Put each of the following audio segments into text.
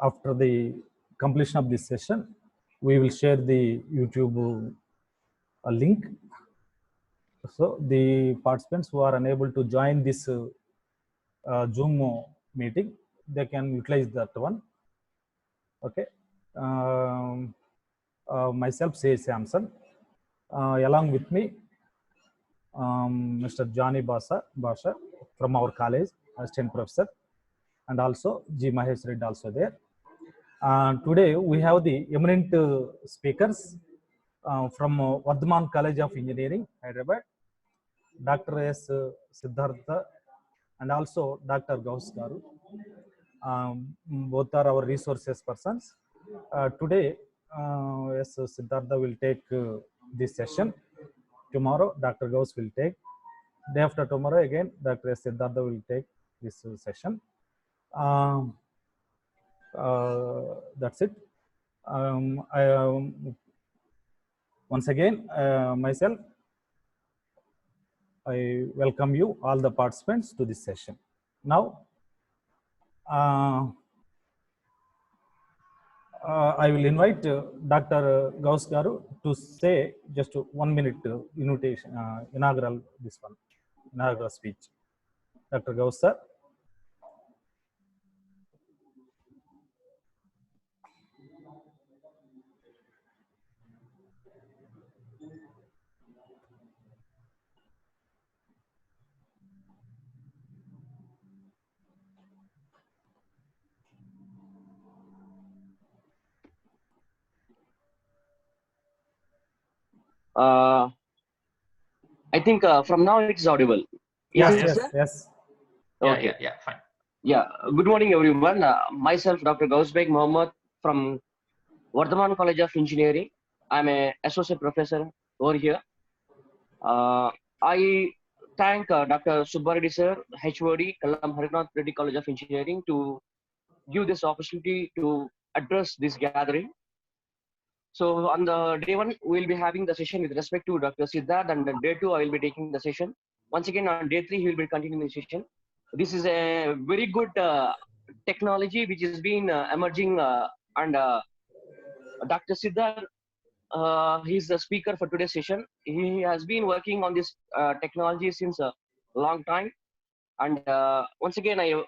after the completion of this session, we will share the YouTube link. So the participants who are unable to join this Zoom meeting, they can utilize that one. Okay. Myself, say Samson. Along with me, Mr. Johnny Basha from our college, assistant professor, and also G. Mahesh Reddy also there. Today we have the eminent speakers from Vardhaman College of Engineering, Hyderabad, Dr. S. Siddhartha, and also Dr. Gauss Garu. Both are our resources persons. Today, S. Siddhartha will take this session. Tomorrow, Dr. Gauss will take. Day after tomorrow, again, Dr. S. Siddhartha will take this session. That's it. Once again, myself, I welcome you, all the participants, to this session. Now, I will invite Dr. Gauss Garu to say just 1 minute invitation, inaugural speech. Dr. Gauss, sir. I think from now it's audible. Yes. Okay. Yeah, fine. Yeah, good morning everyone. Myself, Dr. Gausbek Mohammed from Vardhaman College of Engineering. I'm an associate professor over here. I thank Dr. Subbareddy sir, HOD, Kallam Harinath Reddy College of Engineering to give this opportunity to address this gathering. So on the day one, we'll be having the session with respect to Dr. Siddharth, and day two, I will be taking the session. Once again, on day three, he will be continuing the session. This is a very good technology which has been emerging, and Dr. Siddharth, he's the speaker for today's session. He has been working on this technology since a long time. And once again, I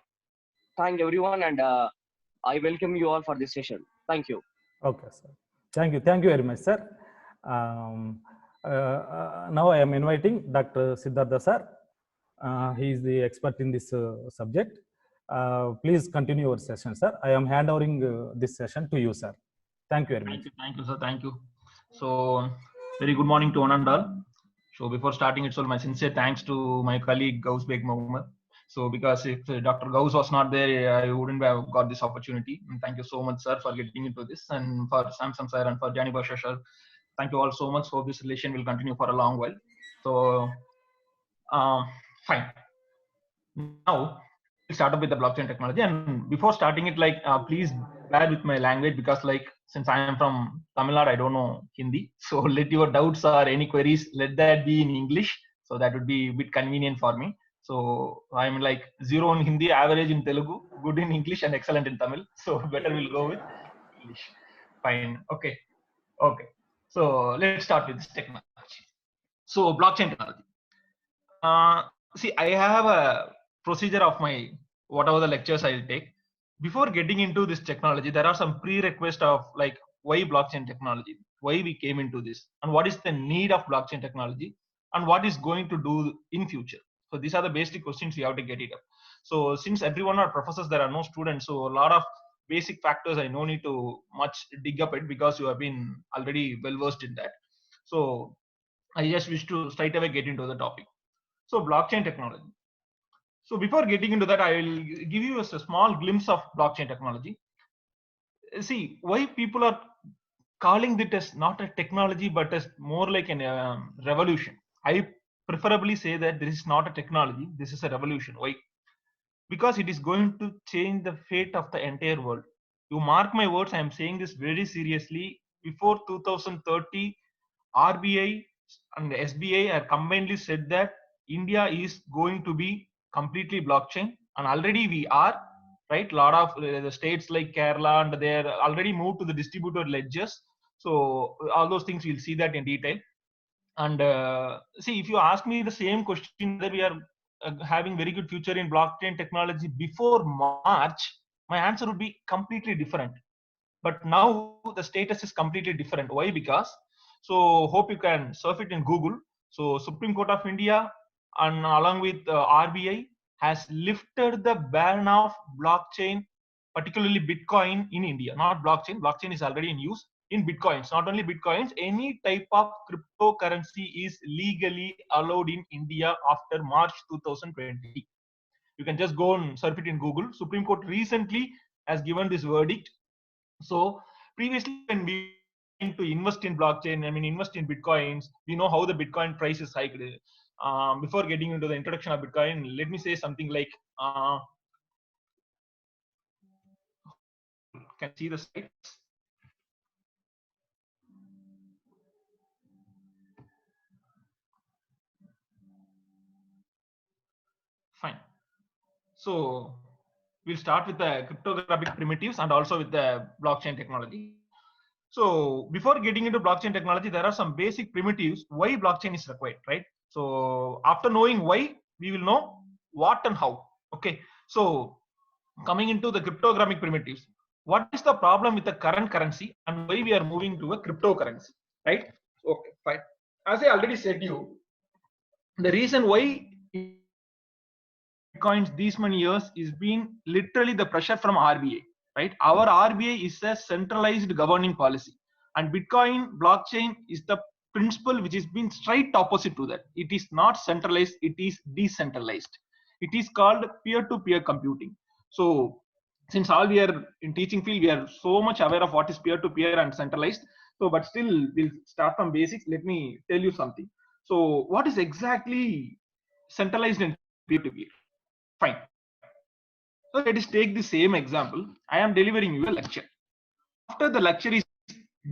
thank everyone, and I welcome you all for this session. Thank you. Okay, sir. Thank you very much, sir. Now I am inviting Dr. Siddhartha sir. He is the expert in this subject. Please continue your session, sir. I am handovering this session to you, sir. Thank you very much. Thank you, sir. Thank you. So, very good morning to one and all. So, before starting, it's all my sincere thanks to my colleague Gauss Beg Mohammed. So, because if Dr. Gauss was not there, I wouldn't have got this opportunity. And thank you so much, sir, for getting into this, and for Samson sir and for Johnny Basha sir. Thank you all so much. Hope this relation will continue for a long while. So, fine. Now, we'll start up with the blockchain technology. And before starting it, please bear with my language, because since I am from Tamil Nadu, I don't know Hindi. So let your doubts or any queries, let that be in English. So that would be a bit convenient for me. So I'm like 0 in Hindi, average in Telugu, good in English, and excellent in Tamil. So better we'll go with English. Fine. Okay. So let's start with this technology. So blockchain technology. See, I have a procedure of my whatever the lectures I'll take. Before getting into this technology, there are some prerequisites of why blockchain technology, why we came into this, and what is the need of blockchain technology, and what is going to do in future. So these are the basic questions you have to get it up. So since everyone are professors, there are no students, so a lot of basic factors I no need to much dig up it, because you have been already well versed in that. So I just wish to straight away get into the topic. So blockchain technology. So before getting into that, I will give you a small glimpse of blockchain technology. See, why people are calling it as not a technology, but as more like a revolution. I preferably say that this is not a technology, this is a revolution. Why? Because it is going to change the fate of the entire world. You mark my words, I am saying this very seriously. Before 2030, RBI and the SBI have combinedly said that India is going to be completely blockchain, and already we are. right? A lot of the states like Kerala, and they're already moved to the distributed ledgers. So all those things, we'll see that in detail. And see, if you ask me the same question, whether we are having very good future in blockchain technology before March, my answer would be completely different. But now the status is completely different. Why? Because, so hope you can surf it in Google. So Supreme Court of India and along with RBI has lifted the ban of blockchain, particularly Bitcoin in India. Not blockchain. Blockchain is already in use. In Bitcoins, not only Bitcoins, any type of cryptocurrency is legally allowed in India after March 2020. You can just go and surf it in Google. Supreme Court recently has given this verdict. So previously, when we to invest in blockchain, I mean invest in Bitcoins, we know how the Bitcoin price is hiked. Before getting into the introduction of Bitcoin, let me say something like, can see the slides? Fine. So we'll start with the cryptographic primitives and also with the blockchain technology. So before getting into blockchain technology, there are some basic primitives why blockchain is required, right? So after knowing why, we will know what and how. Okay. So coming into the cryptographic primitives, what is the problem with the current currency and why we are moving to a cryptocurrency, right? Okay, fine. As I already said you, the reason why Bitcoins these many years is being literally the pressure from RBI, right? Our RBI is a centralized governing policy, and Bitcoin blockchain is the principle which is being straight opposite to that. It is not centralized, it is decentralized. It is called peer-to-peer computing. So since all we are in teaching field, we are so much aware of what is peer-to-peer and centralized. So, but still we'll start from basics. Let me tell you something. So what is exactly centralized and peer-to-peer? Fine. So let us take the same example. I am delivering you a lecture. After the lecture is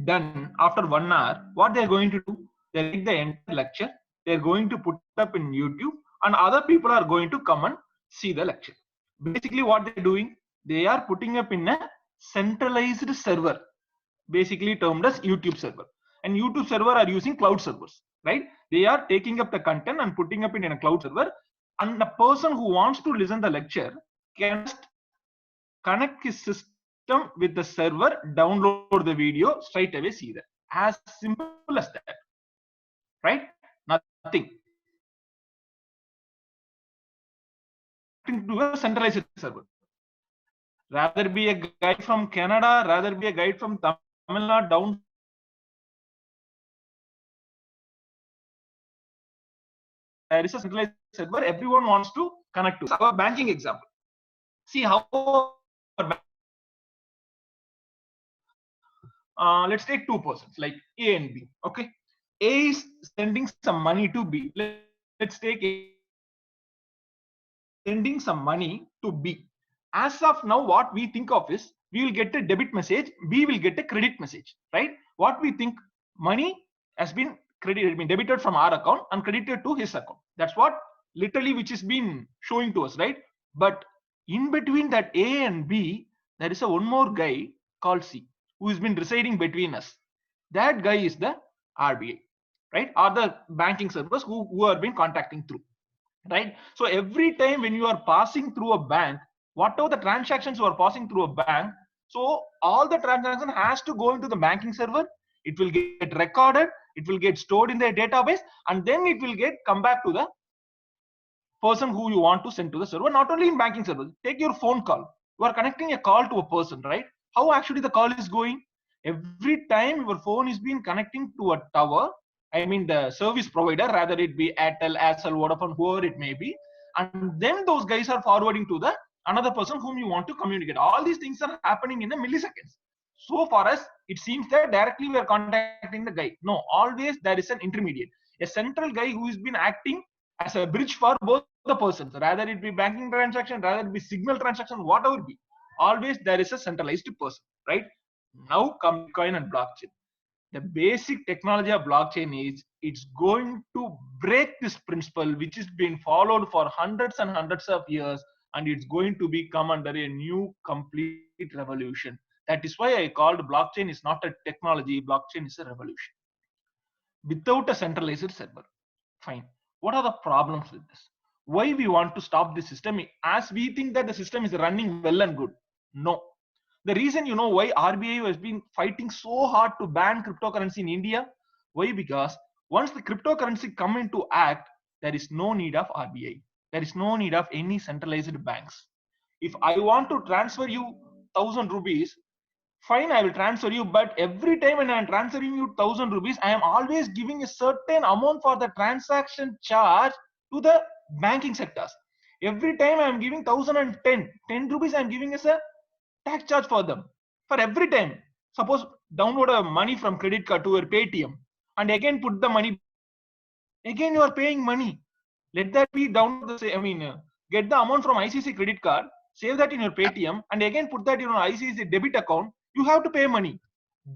done, after 1 hour, what they are going to do? They take the entire lecture, they are going to put it up in YouTube, and other people are going to come and see the lecture. Basically, what they are doing, they are putting up in a centralized server, basically termed as YouTube server. And YouTube server are using cloud servers, right? They are taking up the content and putting up in a cloud server, and the person who wants to listen the lecture can just connect his system with the server, download the video, straight away see that. As simple as that, right? Nothing. To a centralized server. Rather be a guy from Canada, rather be a guy from Tamil Nadu down. There is a centralized server. Everyone wants to connect to. Our banking example. See how. Let's take two persons like A and B. Okay, A is sending some money to B. Let's take A sending some money to B. As of now, what we think of is we will get a debit message, B will get a credit message, right? What we think, money has been debited from our account and credited to his account. That's what literally which is been showing to us, right? But in between that A and B, there is a one more guy called C who has been residing between us. That guy is the RBI, right? Or the banking servers who are been contacting through, right? So every time when you are passing through a bank, whatever the transactions you are passing through a bank, so all the transaction has to go into the banking server. It will get recorded, it will get stored in their database, and then it will get come back to the person who you want to send to the server. Not only in banking server, take your phone call. You are connecting a call to a person, right? How actually the call is going? Every time your phone is being connecting to a tower, I mean the service provider, rather it be Airtel, Accel, Vodafone, whoever it may be, and then those guys are forwarding to the another person whom you want to communicate. All these things are happening in a milliseconds. So far as it seems that directly we are contacting the guy. No, always there is an intermediate, a central guy who has been acting as a bridge for both the persons, rather it be banking transaction, rather it be signal transaction, whatever it be. Always there is a centralized person, right? Now come Bitcoin and blockchain. The basic technology of blockchain is it's going to break this principle which has been followed for hundreds and hundreds of years and it's going to become under a new complete revolution. That is why I called blockchain is not a technology, blockchain is a revolution. Without a centralized server. Fine. What are the problems with this? Why we want to stop the system as we think that the system is running well and good? No. The reason, you know, why RBI has been fighting so hard to ban cryptocurrency in India? Why? Because once the cryptocurrency come into act, there is no need of RBI. There is no need of any centralized banks. If I want to transfer you 1,000 rupees, fine, I will transfer you, but every time when I am transferring you 1,000 rupees, I am always giving a certain amount for the transaction charge to the banking sectors. Every time I am giving 10 rupees, I am giving as a tax charge for them. For every time, suppose download a money from credit card to your Paytm and again put the money, again you are paying money. Let that be download the get the amount from ICICI credit card, save that in your Paytm and again put that in your ICICI debit account. You have to pay money.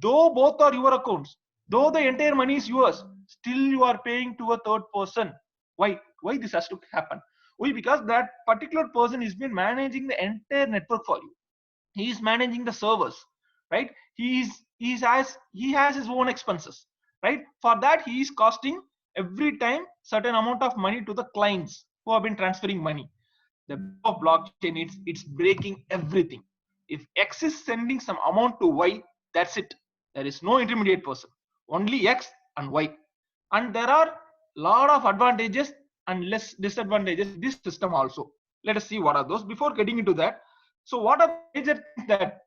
Though both are your accounts, though the entire money is yours, still you are paying to a third person. Why? Why this has to happen? Why? Because that particular person has been managing the entire network for you. He is managing the servers, right? He has his own expenses, right? For that, he is costing every time certain amount of money to the clients who have been transferring money. The of blockchain, it's breaking everything. If X is sending some amount to Y, that's it. There is no intermediate person, only X and Y. And there are a lot of advantages and less disadvantages this system also. Let us see what are those. Before getting into that, so what are the major things that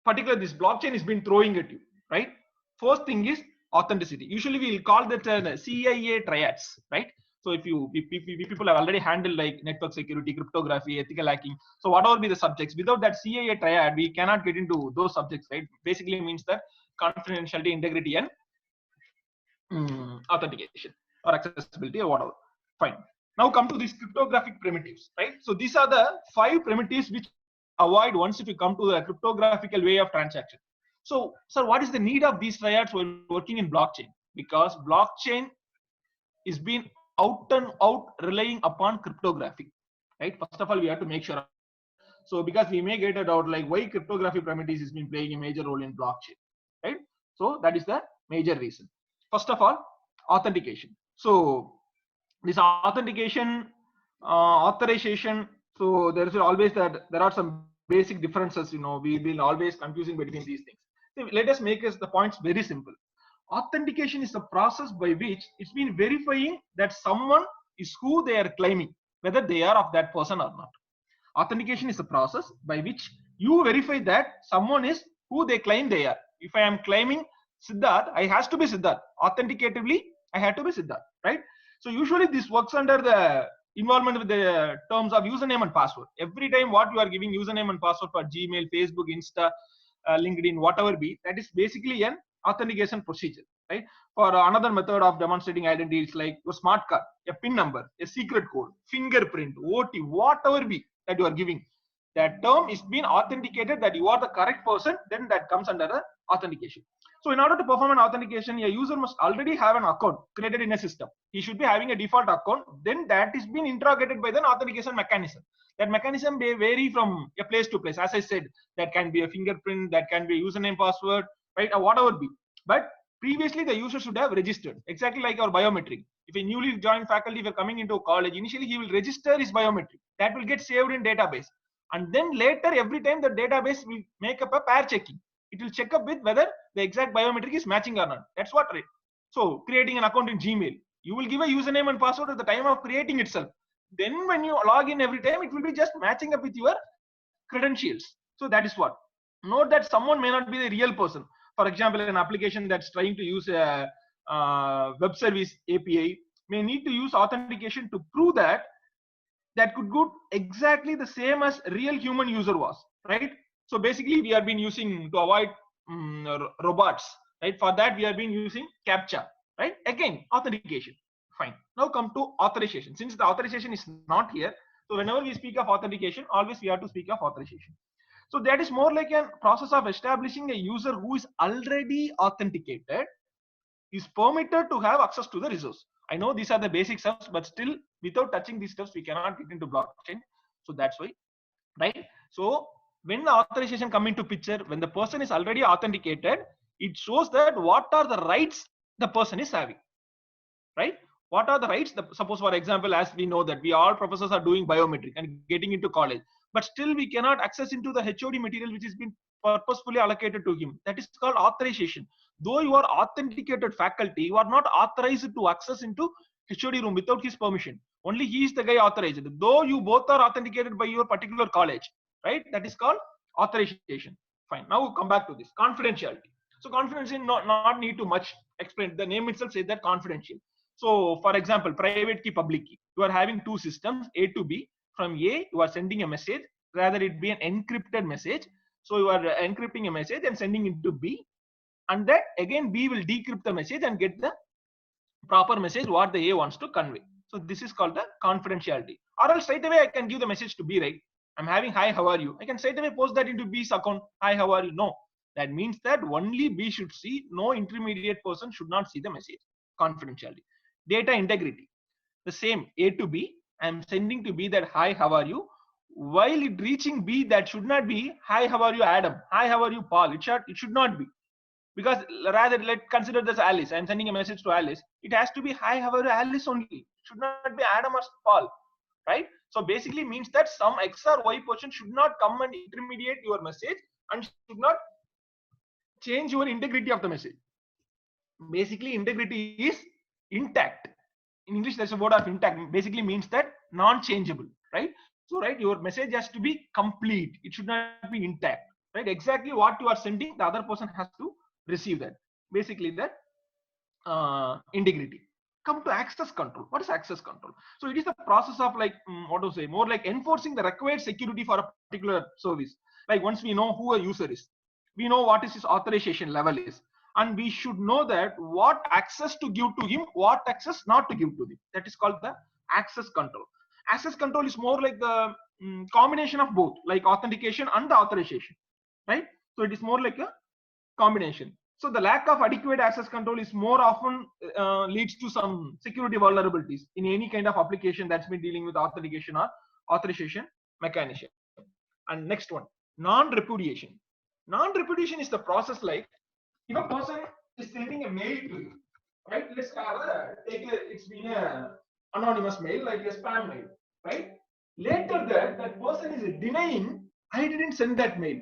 particularly this blockchain has been throwing at you, right? First thing is authenticity. Usually we'll call that CIA triads, right? So if people have already handled like network security, cryptography, ethical hacking, so whatever be the subjects, without that CIA triad, we cannot get into those subjects, right? Basically means that confidentiality, integrity, and authentication or accessibility or whatever. Fine. Now come to these cryptographic primitives, right? So these are the 5 primitives which avoid once if you come to the cryptographical way of transaction. So, sir, what is the need of these triads while working in blockchain? Because blockchain is being out and out relying upon cryptography, right? First of all, we have to make sure. So because we may get a doubt like why cryptography primitives has been playing a major role in blockchain, right? So that is the major reason. First of all, authentication. So this authentication, authorization. So there is always that there are some basic differences. You know, we will always confusing between these things. So let us make the points very simple. Authentication is the process by which it's been verifying that someone is who they are claiming, whether they are of that person or not. Authentication is a process by which you verify that someone is who they claim they are. If I am claiming Siddharth, I has to be Siddharth. Authenticatively, I have to be Siddharth, right? So usually this works under the involvement with the terms of username and password. Every time what you are giving username and password for Gmail, Facebook, Insta, LinkedIn, whatever be, that is basically an authentication procedure, right? For another method of demonstrating identity, it's like your smart card, a PIN number, a secret code, fingerprint, OT, whatever be that you are giving. That term is being authenticated that you are the correct person, then that comes under the authentication. So in order to perform an authentication, a user must already have an account created in a system. He should be having a default account. Then that is being interrogated by the authentication mechanism. That mechanism may vary from a place to place. As I said, that can be a fingerprint, that can be a username, password, right, or whatever be. But previously the user should have registered, exactly like our biometric. If a newly joined faculty, if you're coming into a college, initially he will register his biometric. That will get saved in database. And then later, every time the database will make up a pair checking. It will check up with whether the exact biometric is matching or not. That's what, right? So creating an account in Gmail, you will give a username and password at the time of creating itself. Then when you log in every time, it will be just matching up with your credentials. So that is what. Note that someone may not be the real person. For example, an application that's trying to use a web service API may need to use authentication to prove that could go exactly the same as real human user was, right? So basically we have been using to avoid robots, right? For that we have been using CAPTCHA, right? Again, authentication. Fine. Now come to authorization. Since the authorization is not here, so whenever we speak of authentication, always we have to speak of authorization. So that is more like a process of establishing a user who is already authenticated is permitted to have access to the resource. I know these are the basic steps, but still Without touching these steps, we cannot get into blockchain. So that's why, right? So when the authorization come into picture, when the person is already authenticated, it shows that what are the rights the person is having, right? What are the rights? Suppose, for example, as we know that we all professors are doing biometric and getting into college, but still we cannot access into the HOD material which has been purposefully allocated to him. That is called authorization. Though you are authenticated faculty, you are not authorized to access into HOD room without his permission. Only he is the guy authorized. Though you both are authenticated by your particular college, right? That is called authorization. Fine. Now we'll come back to this confidentiality. So confidentiality not need to much explain. The name itself says that confidential. So for example, private key, public key. You are having two systems, A to B. From A, you are sending a message, rather it be an encrypted message. So you are encrypting a message and sending it to B. And then again, B will decrypt the message and get the proper message what the A wants to convey. So this is called the confidentiality. Or else straight away I can give the message to B, right? I'm having hi, how are you? I can straight away post that into B's account. Hi, how are you? No. That means that only B should see, no intermediate person should not see the message. Confidentiality. Data integrity. The same, A to B. I'm sending to B that hi, how are you? While it reaching B, that should not be hi, how are you, Adam? Hi, how are you, Paul? It should not be. Because rather, let's consider this Alice. I'm sending a message to Alice. It has to be hi, how are you, Alice only. It should not be Adam or Paul, right? So basically means that some X or Y person should not come and intermediate your message and should not change your integrity of the message. Basically, integrity is intact. In English, there's a word of intact. Basically means that non-changeable, right? So, right, your message has to be complete. It should not be intact, right? Exactly what you are sending, the other person has to receive that. Basically, that integrity. Come to access control. What is access control? So it is the process of like what to say, more like enforcing the required security for a particular service. Like once we know who a user is, we know what is his authorization level is, and we should know that what access to give to him, what access not to give to him. That is called the access control. Access control is more like the combination of both, like authentication and the authorization, right? So it is more like a combination. So the lack of adequate access control is more often leads to some security vulnerabilities in any kind of application that's been dealing with authentication or authorization mechanism. And next one, non-repudiation. Non-repudiation is the process like if a person is sending a mail to you, right? Let's it's been a anonymous mail, like a spam mail, right? Later that person is denying, I didn't send that mail.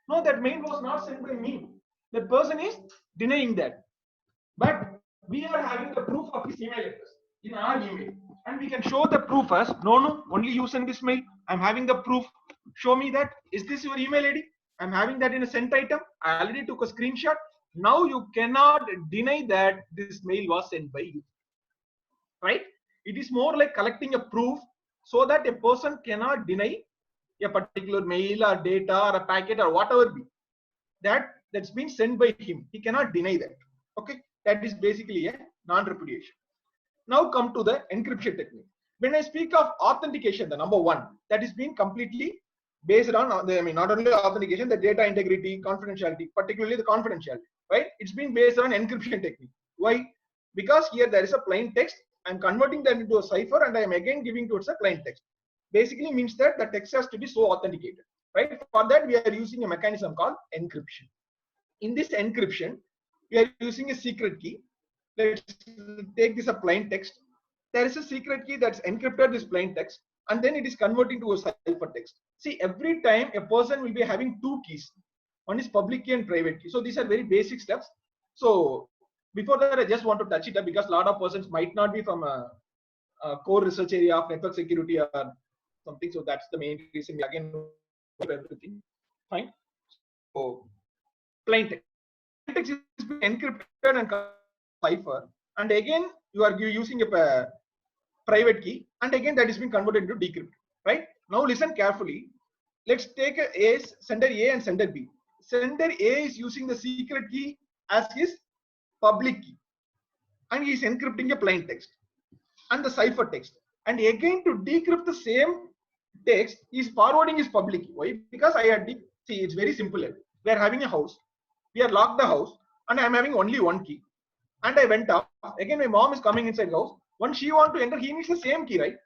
No, that mail was not sent by me. That person is denying that. But we are having the proof of his email address in our email. And we can show the proof as, no, only you send this mail. I'm having the proof. Show me that. Is this your email ID? I'm having that in a sent item. I already took a screenshot. Now you cannot deny that this mail was sent by you. Right? It is more like collecting a proof so that a person cannot deny a particular mail or data or a packet or whatever be. That's been sent by him. He cannot deny that. Okay, that is basically a non-repudiation. Now come to the encryption technique. When I speak of authentication, the number one, that is being completely based on not only authentication, the data integrity, confidentiality, particularly the confidentiality, right? It's been based on encryption technique. Why? Because here there is a plain text. I'm converting that into a cipher and I am again giving towards a plain text. Basically means that the text has to be so authenticated, right? For that, we are using a mechanism called encryption. In this encryption, we are using a secret key. Let's take this a plain text. There is a secret key that's encrypted this plain text, and then it is converting to a cipher text. See, every time a person will be having two keys. One is public key and private key. So these are very basic steps. So before that, I just want to touch it up because a lot of persons might not be from a core research area of network security or something. So that's the main reason. Again, everything fine. So plain text. Plain text is encrypted and cipher, and again you are using a private key, and again that is being converted into decrypt. Right? Now listen carefully. Let's take sender A and sender B. Sender A is using the secret key as his public key, and he is encrypting a plain text and the cipher text. And again to decrypt the same text, he is forwarding his public key. Why? Because I had see, it's very simple. We are having a house. We are locked the house, and I am having only one key. And I went up. Again, my mom is coming inside the house. Once he want to enter, he needs the same key, right?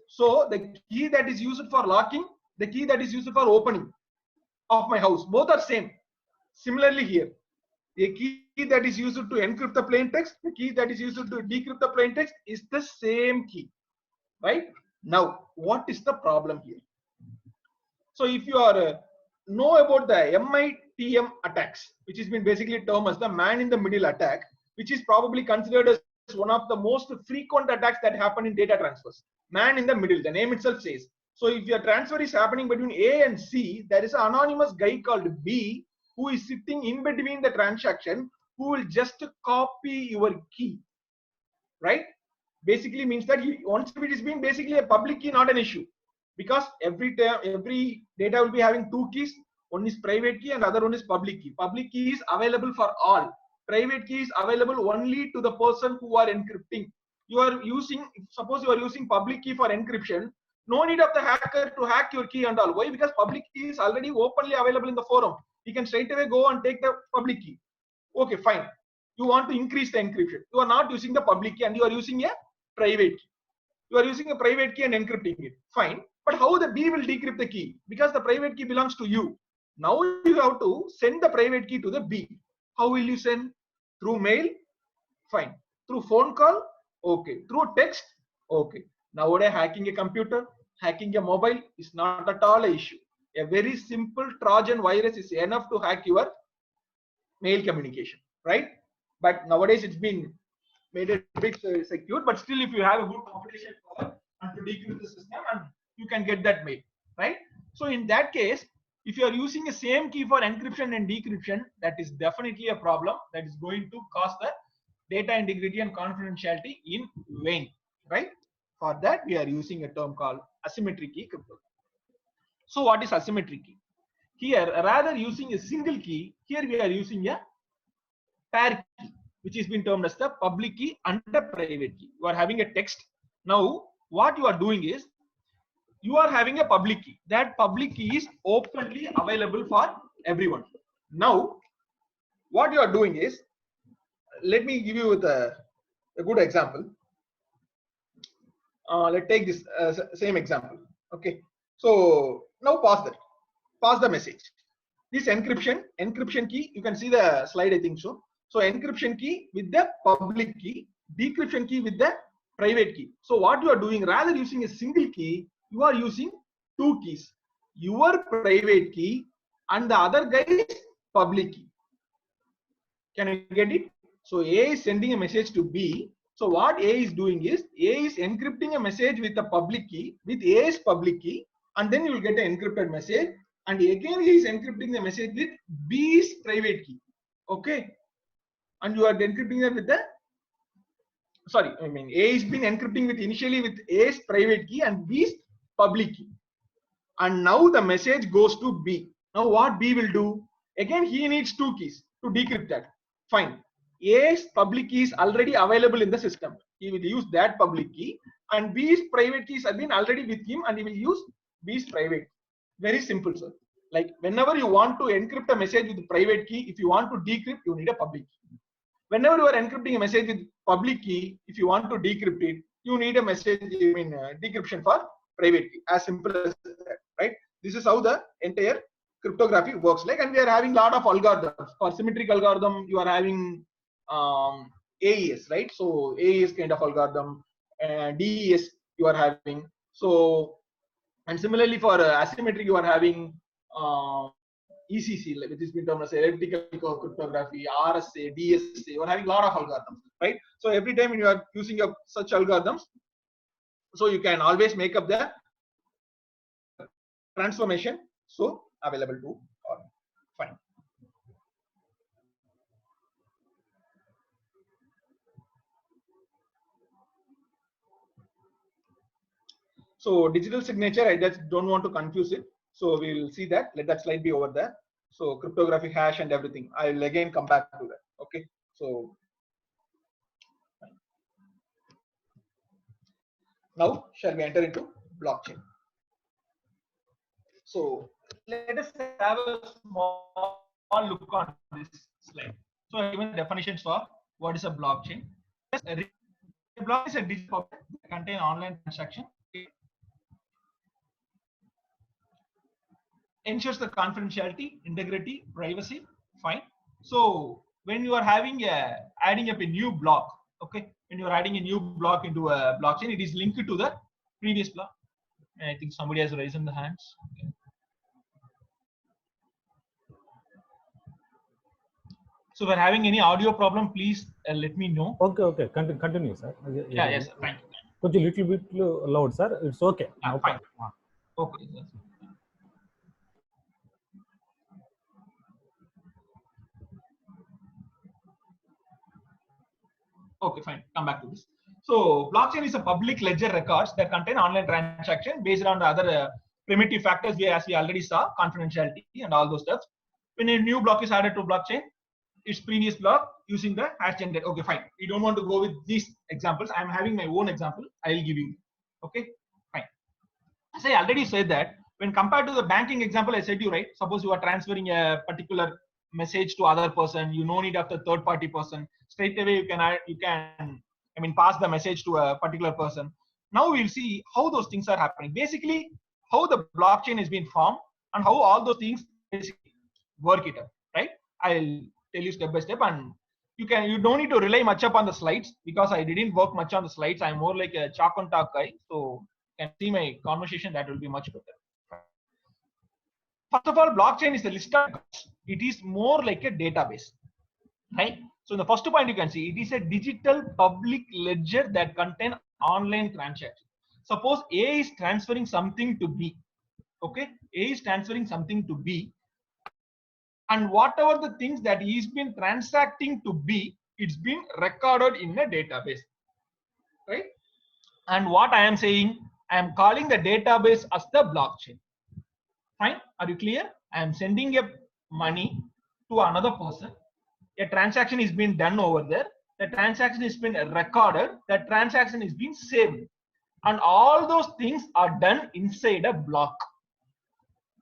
So the key that is used for locking, the key that is used for opening of my house, both are same. Similarly here, a key that is used to encrypt the plain text, the key that is used to decrypt the plain text is the same key, right? Now, what is the problem here? So if you are know about the MITM attacks, which has been basically termed as the man in the middle attack, which is probably considered as one of the most frequent attacks that happen in data transfers. Man in the middle, the name itself says. So if your transfer is happening between A and C, there is an anonymous guy called B who is sitting in between the transaction, who will just copy your key, right? Basically means that once it is being basically a public key, not an issue, because every data will be having two keys. One is private key and other one is public key. Public key is available for all. Private key is available only to the person who are encrypting. You are using, suppose you are using public key for encryption, no need of the hacker to hack your key and all. Why? Because public key is already openly available in the forum. He can straight away go and take the public key. Okay, fine. You want to increase the encryption. You are not using the public key and you are using a private key. You are using a private key and encrypting it. Fine. But how the B will decrypt the key? Because the private key belongs to you. Now you have to send the private key to the B. How will you send? Through mail? Fine. Through phone call? Okay. Through text? Okay. Nowadays, hacking a computer, hacking a mobile is not at all an issue. A very simple Trojan virus is enough to hack your mail communication, right? But nowadays it's been made a bit secure, but still if you have a good competition power and to decrypt the system, and you can get that mail, right? So in that case, if you are using the same key for encryption and decryption, that is definitely a problem that is going to cause the data integrity and confidentiality in vain, right? For that, we are using a term called asymmetric key cryptography. So what is asymmetric key? Here, rather using a single key, here we are using a pair key, which is been termed as the public key and the private key. You are having a text. Now, what you are doing is, you are having a public key. That public key is openly available for everyone. Now, what you are doing is, let me give you a good example. Let's take this same example. Okay. So now pass the message. This encryption key, you can see the slide, I think so. So encryption key with the public key, decryption key with the private key. So what you are doing, rather using a single key, you are using two keys, your private key and the other guy's public key. Can you get it? So A is sending a message to B. So what A is doing is, A is encrypting a message with the public key, with A's public key, and then you will get an encrypted message. And again, he is encrypting the message with B's private key. Okay. And you are encrypting that with the, sorry, I mean, A is been encrypting with initially with A's private key and B's public key. And now the message goes to B. Now what B will do? Again, he needs two keys to decrypt that. Fine. A's public key is already available in the system. He will use that public key, and B's private keys have been already with him, and he will use B's private. Very simple, sir. Like whenever you want to encrypt a message with private key, if you want to decrypt, you need a public key. Whenever you are encrypting a message with public key, if you want to decrypt it, you need a message, decryption for private key. As simple as that, right? This is how the entire cryptography works like, and we are having a lot of algorithms. For symmetric algorithm, you are having AES, right? So AES kind of algorithm, DES you are having. So, and similarly for asymmetric, you are having ECC, which is been termed as elliptical cryptography, RSA, DSA. You are having a lot of algorithms, right? So every time when you are using such algorithms, so you can always make up the transformation so available to all. Fine. So digital signature, I just don't want to confuse it. So we'll see that. Let that slide be over there. So cryptographic hash and everything. I will again come back to that. Okay. So now shall we enter into blockchain? So let us have a small look on this slide. So given definitions for what is a blockchain. block is a digital object that contain online transaction. It ensures the confidentiality, integrity, privacy. Fine. So when you are having adding up a new block, okay, when you are adding a new block into a blockchain, it is linked to the previous block. I think somebody has raised the hands. Okay. So if we're having any audio problem, please let me know. Okay, okay. Continue, sir. Yeah, yes, sir. Thank you. Could you little bit loud, sir? It's okay. Yeah, No fine. problem. Okay. Okay, fine. Come back to this. So blockchain is a public ledger records that contain online transaction based on the other primitive factors as we already saw, confidentiality and all those stuff. When a new block is added to blockchain, its previous block using the hash generator. Okay, fine. We don't want to go with these examples. I'm having my own example. I'll give you. Okay, fine. As I already said that when compared to the banking example, I said you right. Suppose you are transferring a particular message to other person, you no need of the third party person. Straight away you can pass the message to a particular person. Now we'll see how those things are happening. Basically, how the blockchain has been formed and how all those things basically work it out, right? I'll tell you step by step, and you don't need to rely much upon the slides because I didn't work much on the slides. I'm more like a chalk and talk guy, so you can see my conversation. That will be much better. First of all, blockchain is a list of records. It is more like a database, right? So in the first point you can see it is a digital public ledger that contain online transactions. Suppose A is transferring something to B. Okay, A is transferring something to B, and whatever the things that he's been transacting to B, it's been recorded in a database, right? And what I am saying, I am calling the database as the blockchain. Fine, are you clear? I am sending a money to another person. A transaction is being done over there. The transaction is been recorded. The transaction is being saved, and all those things are done inside a block.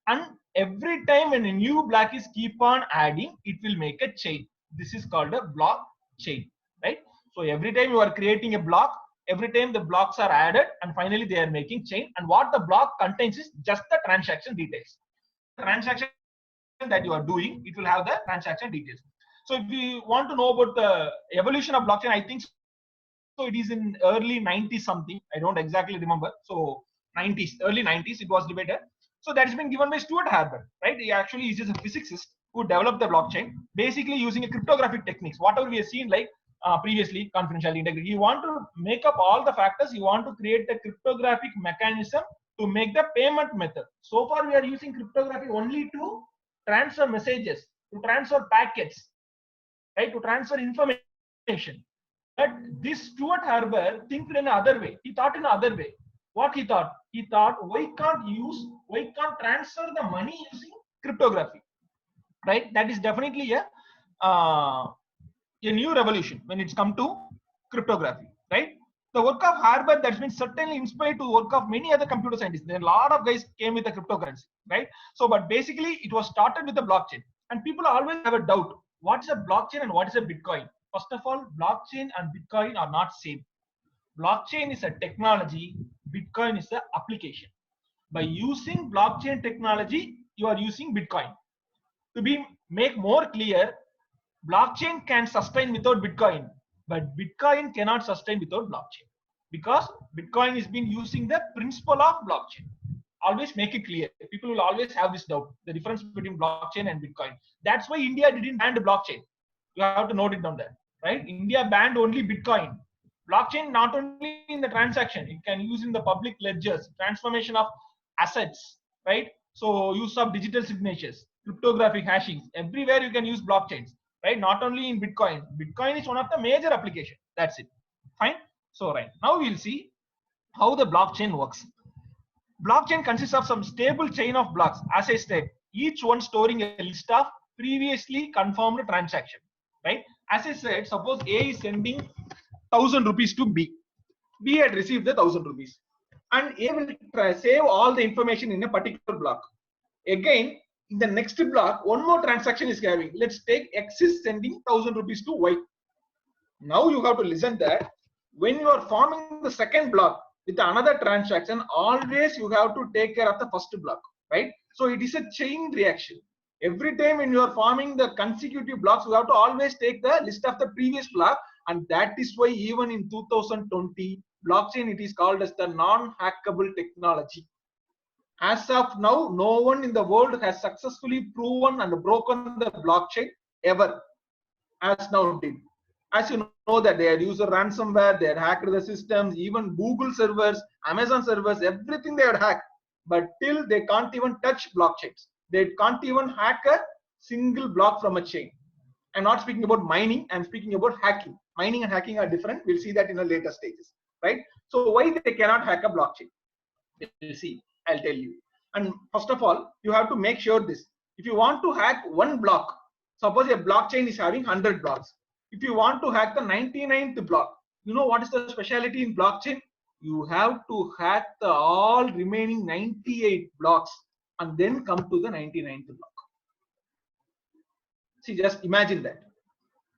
And every time when a new block is keep on adding, it will make a chain. This is called a block chain, right? So every time you are creating a block, every time the blocks are added, and finally they are making chain. And what the block contains is just the transaction details. The transaction that you are doing, it will have the transaction details. So if you want to know about the evolution of blockchain, I think so it is in early 90s something. I don't exactly remember. So 90s, early 90s, it was debated. So that has been given by Stuart Harbert, right? He actually is just a physicist who developed the blockchain, basically using a cryptographic techniques. Whatever we have seen like previously, confidentiality, integrity. You want to make up all the factors. You want to create a cryptographic mechanism to make the payment method. So far, we are using cryptography only to transfer messages, to transfer packets, right? To transfer information. But this Stuart Harbert thinks in another way. He thought in another way. What he thought? He thought, why can't transfer the money using cryptography, right? That is definitely a new revolution when it's come to cryptography, right? The work of Harbert that's been certainly inspired to the work of many other computer scientists. There are a lot of guys came with the cryptocurrency, right? So, but basically it was started with the blockchain, and people always have a doubt. What is a blockchain and what is a Bitcoin? First of all, blockchain and Bitcoin are not same. Blockchain is a technology, Bitcoin is the application. By using blockchain technology, you are using Bitcoin. To make more clear, blockchain can sustain without Bitcoin, but Bitcoin cannot sustain without blockchain, because Bitcoin is been using the principle of blockchain. Always make it clear. People will always have this doubt, the difference between blockchain and Bitcoin. That's why India didn't ban the blockchain. You have to note it down there, right? India banned only Bitcoin. Blockchain not only in the transaction, it can use in the public ledgers, transformation of assets, right? So use of digital signatures, cryptographic hashing, everywhere you can use blockchains, right? Not only in Bitcoin. Bitcoin is one of the major applications. That's it. Fine. So right now we'll see how the blockchain works. Blockchain consists of some stable chain of blocks, as I said, each one storing a list of previously confirmed transaction, right? As I said, suppose A is sending 1,000 rupees to B. B had received the 1,000 rupees, and A will save all the information in a particular block. Again, in the next block, one more transaction is having. Let's take X is sending 1,000 rupees to Y. Now you have to listen that when you are forming the second block with another transaction, always you have to take care of the first block, right? So it is a chain reaction. Every time when you are forming the consecutive blocks, you have to always take the list of the previous block, and that is why even in 2020, blockchain, it is called as the non-hackable technology. As of now, no one in the world has successfully proven and broken the blockchain ever, as now did. As you know that they had used a ransomware, they had hacked the systems, even Google servers, Amazon servers, everything they had hacked. But till they can't even touch blockchains. They can't even hack a single block from a chain. I'm not speaking about mining, I'm speaking about hacking. Mining and hacking are different. We'll see that in the later stages, right? So why they cannot hack a blockchain? We'll see, I'll tell you. And first of all, you have to make sure this. If you want to hack one block, suppose a blockchain is having 100 blocks. If you want to hack the 99th block, you know what is the specialty in blockchain? You have to hack the all remaining 98 blocks and then come to the 99th block. See, just imagine that.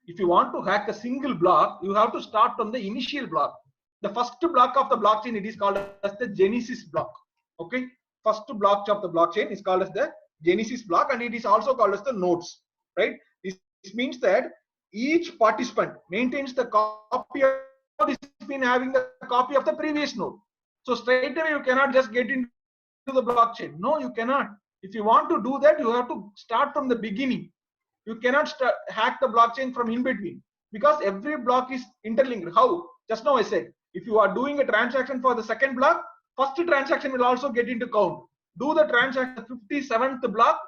If you want to hack a single block, you have to start from the initial block. The first block of the blockchain, it is called as the Genesis block. Okay, first block of the blockchain is called as the Genesis block, and it is also called as the nodes, right? This means that each participant maintains the copy of this been having the copy of the previous node. So straight away you cannot just get into the blockchain. No, you cannot. If you want to do that, you have to start from the beginning. You cannot hack the blockchain from in between, because every block is interlinked. How? Just now I said, if you are doing a transaction for the second block, first transaction will also get into count. Do the transaction 57th block,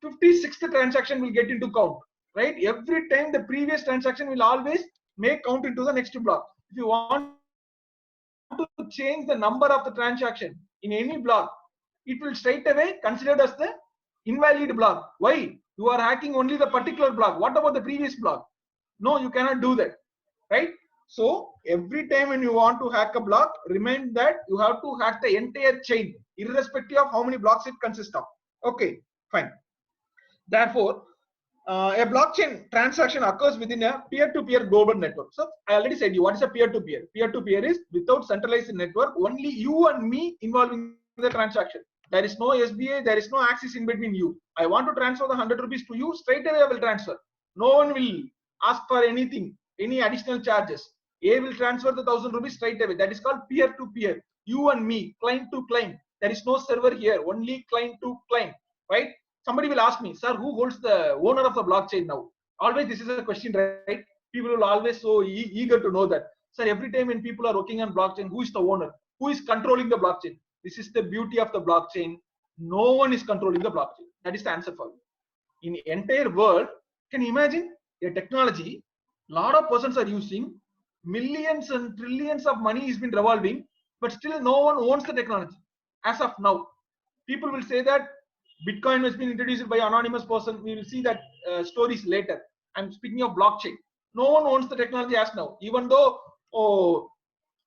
56th transaction will get into count, right? Every time the previous transaction will always make count into the next block. If you want to change the number of the transaction in any block, it will straight away considered as the invalid block. Why? You are hacking only the particular block. What about the previous block? No, you cannot do that, right? So every time when you want to hack a block, remember that you have to hack the entire chain, irrespective of how many blocks it consists of. Okay, fine. Therefore, a blockchain transaction occurs within a peer-to-peer global network. So I already said you what is a peer-to-peer. Peer-to-peer is without centralized network, only you and me involving the transaction. There is no SBI, there is no access in between you. I want to transfer the 100 rupees to you, straight away I will transfer. No one will ask for anything, any additional charges. A will transfer the 1,000 rupees straight away. That is called peer-to-peer. You and me, client to client. There is no server here, only client to client, right? Somebody will ask me, sir, who holds the owner of the blockchain now? Always this is a question, right? People will always so eager to know that. Sir, every time when people are working on blockchain, who is the owner? Who is controlling the blockchain? This is the beauty of the blockchain. No one is controlling the blockchain. That is the answer for you. In the entire world, can you imagine a technology, a lot of persons are using, millions and trillions of money has been revolving, but still no one owns the technology. As of now, people will say that Bitcoin has been introduced by anonymous person. We will see that stories later. I'm speaking of blockchain. No one owns the technology as now. Even though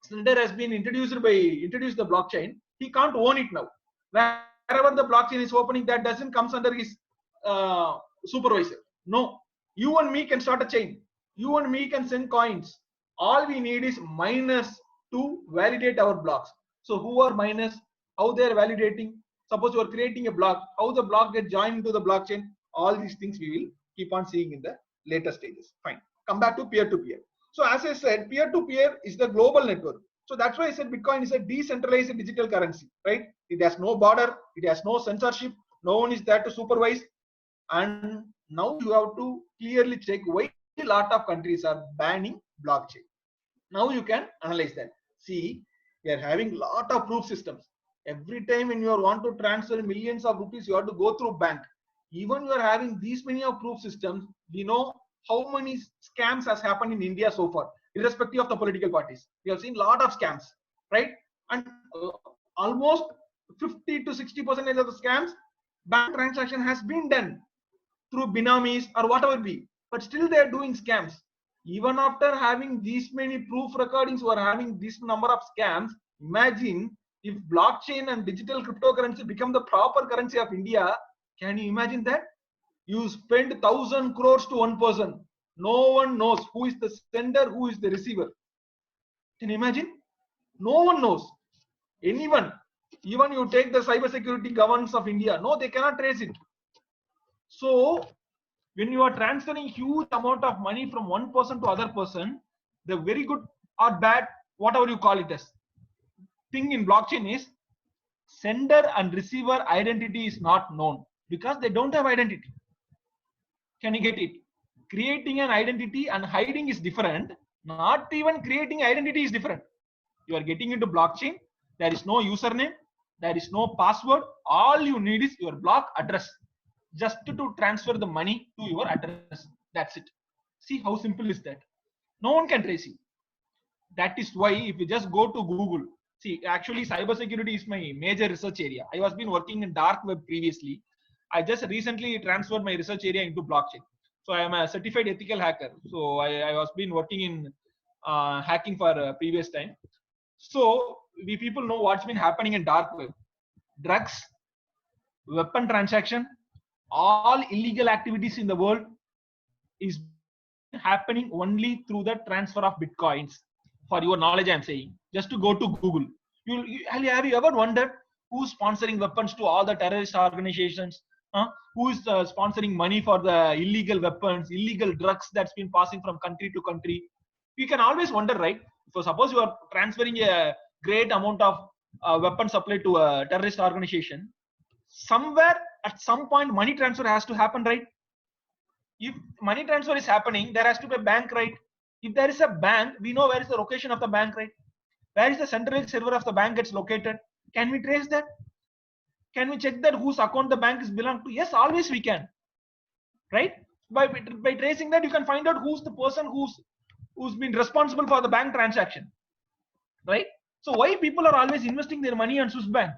Snyder has been introduced the blockchain, he can't own it now. Wherever the blockchain is opening, that doesn't comes under his supervisor. No, you and me can start a chain. You and me can send coins. All we need is miners to validate our blocks. So who are miners? How they are validating? Suppose you are creating a block, how the block gets joined into the blockchain, all these things we will keep on seeing in the later stages. Fine. Come back to peer-to-peer. So as I said, peer-to-peer is the global network. So that's why I said Bitcoin is a decentralized digital currency, right? It has no border, it has no censorship, no one is there to supervise. And now you have to clearly check why a lot of countries are banning blockchain. Now you can analyze that. See, we are having a lot of proof systems. Every time when you want to transfer millions of rupees, you have to go through bank. Even you are having these many of proof systems, we know how many scams has happened in India so far, irrespective of the political parties. We have seen a lot of scams, right? And almost 50 to 60% of the scams, bank transaction has been done through binamis or whatever be, but still they are doing scams. Even after having these many proof recordings, who are having this number of scams, imagine if blockchain and digital cryptocurrency become the proper currency of India. Can you imagine that? You spend 1,000 crores to one person. No one knows who is the sender, who is the receiver. Can you imagine? No one knows. Anyone, even you take the cybersecurity governance of India, no, they cannot trace it. So when you are transferring huge amount of money from one person to other person, the very good or bad, whatever you call it as, thing in blockchain is sender and receiver identity is not known because they don't have identity. Can you get it? Creating an identity and hiding is different. Not even creating identity is different. You are getting into blockchain. There is no username. There is no password. All you need is your block address just to transfer the money to your address. That's it. See how simple is that? No one can trace you. That is why if you just go to Google, see, actually cybersecurity is my major research area. I was been working in dark web previously. I just recently transferred my research area into blockchain. So I am a certified ethical hacker. So I was been working in hacking for a previous time. So we people know what's been happening in dark web. Drugs, weapon transaction, all illegal activities in the world is happening only through the transfer of bitcoins. For your knowledge, I'm saying, just to go to Google. Have you ever wondered who's sponsoring weapons to all the terrorist organizations? Who is sponsoring money for the illegal weapons, illegal drugs that's been passing from country to country? You can always wonder, right? So suppose you are transferring a great amount of weapon supply to a terrorist organization. Somewhere at some point, money transfer has to happen, right? If money transfer is happening, there has to be a bank, right? If there is a bank, we know where is the location of the bank, right? Where is the centralized server of the bank gets located? Can we trace that? Can we check that whose account the bank is belong to? Yes, always we can, right? By tracing that, you can find out who's the person who's been responsible for the bank transaction, right? So why people are always investing their money on Swiss Bank?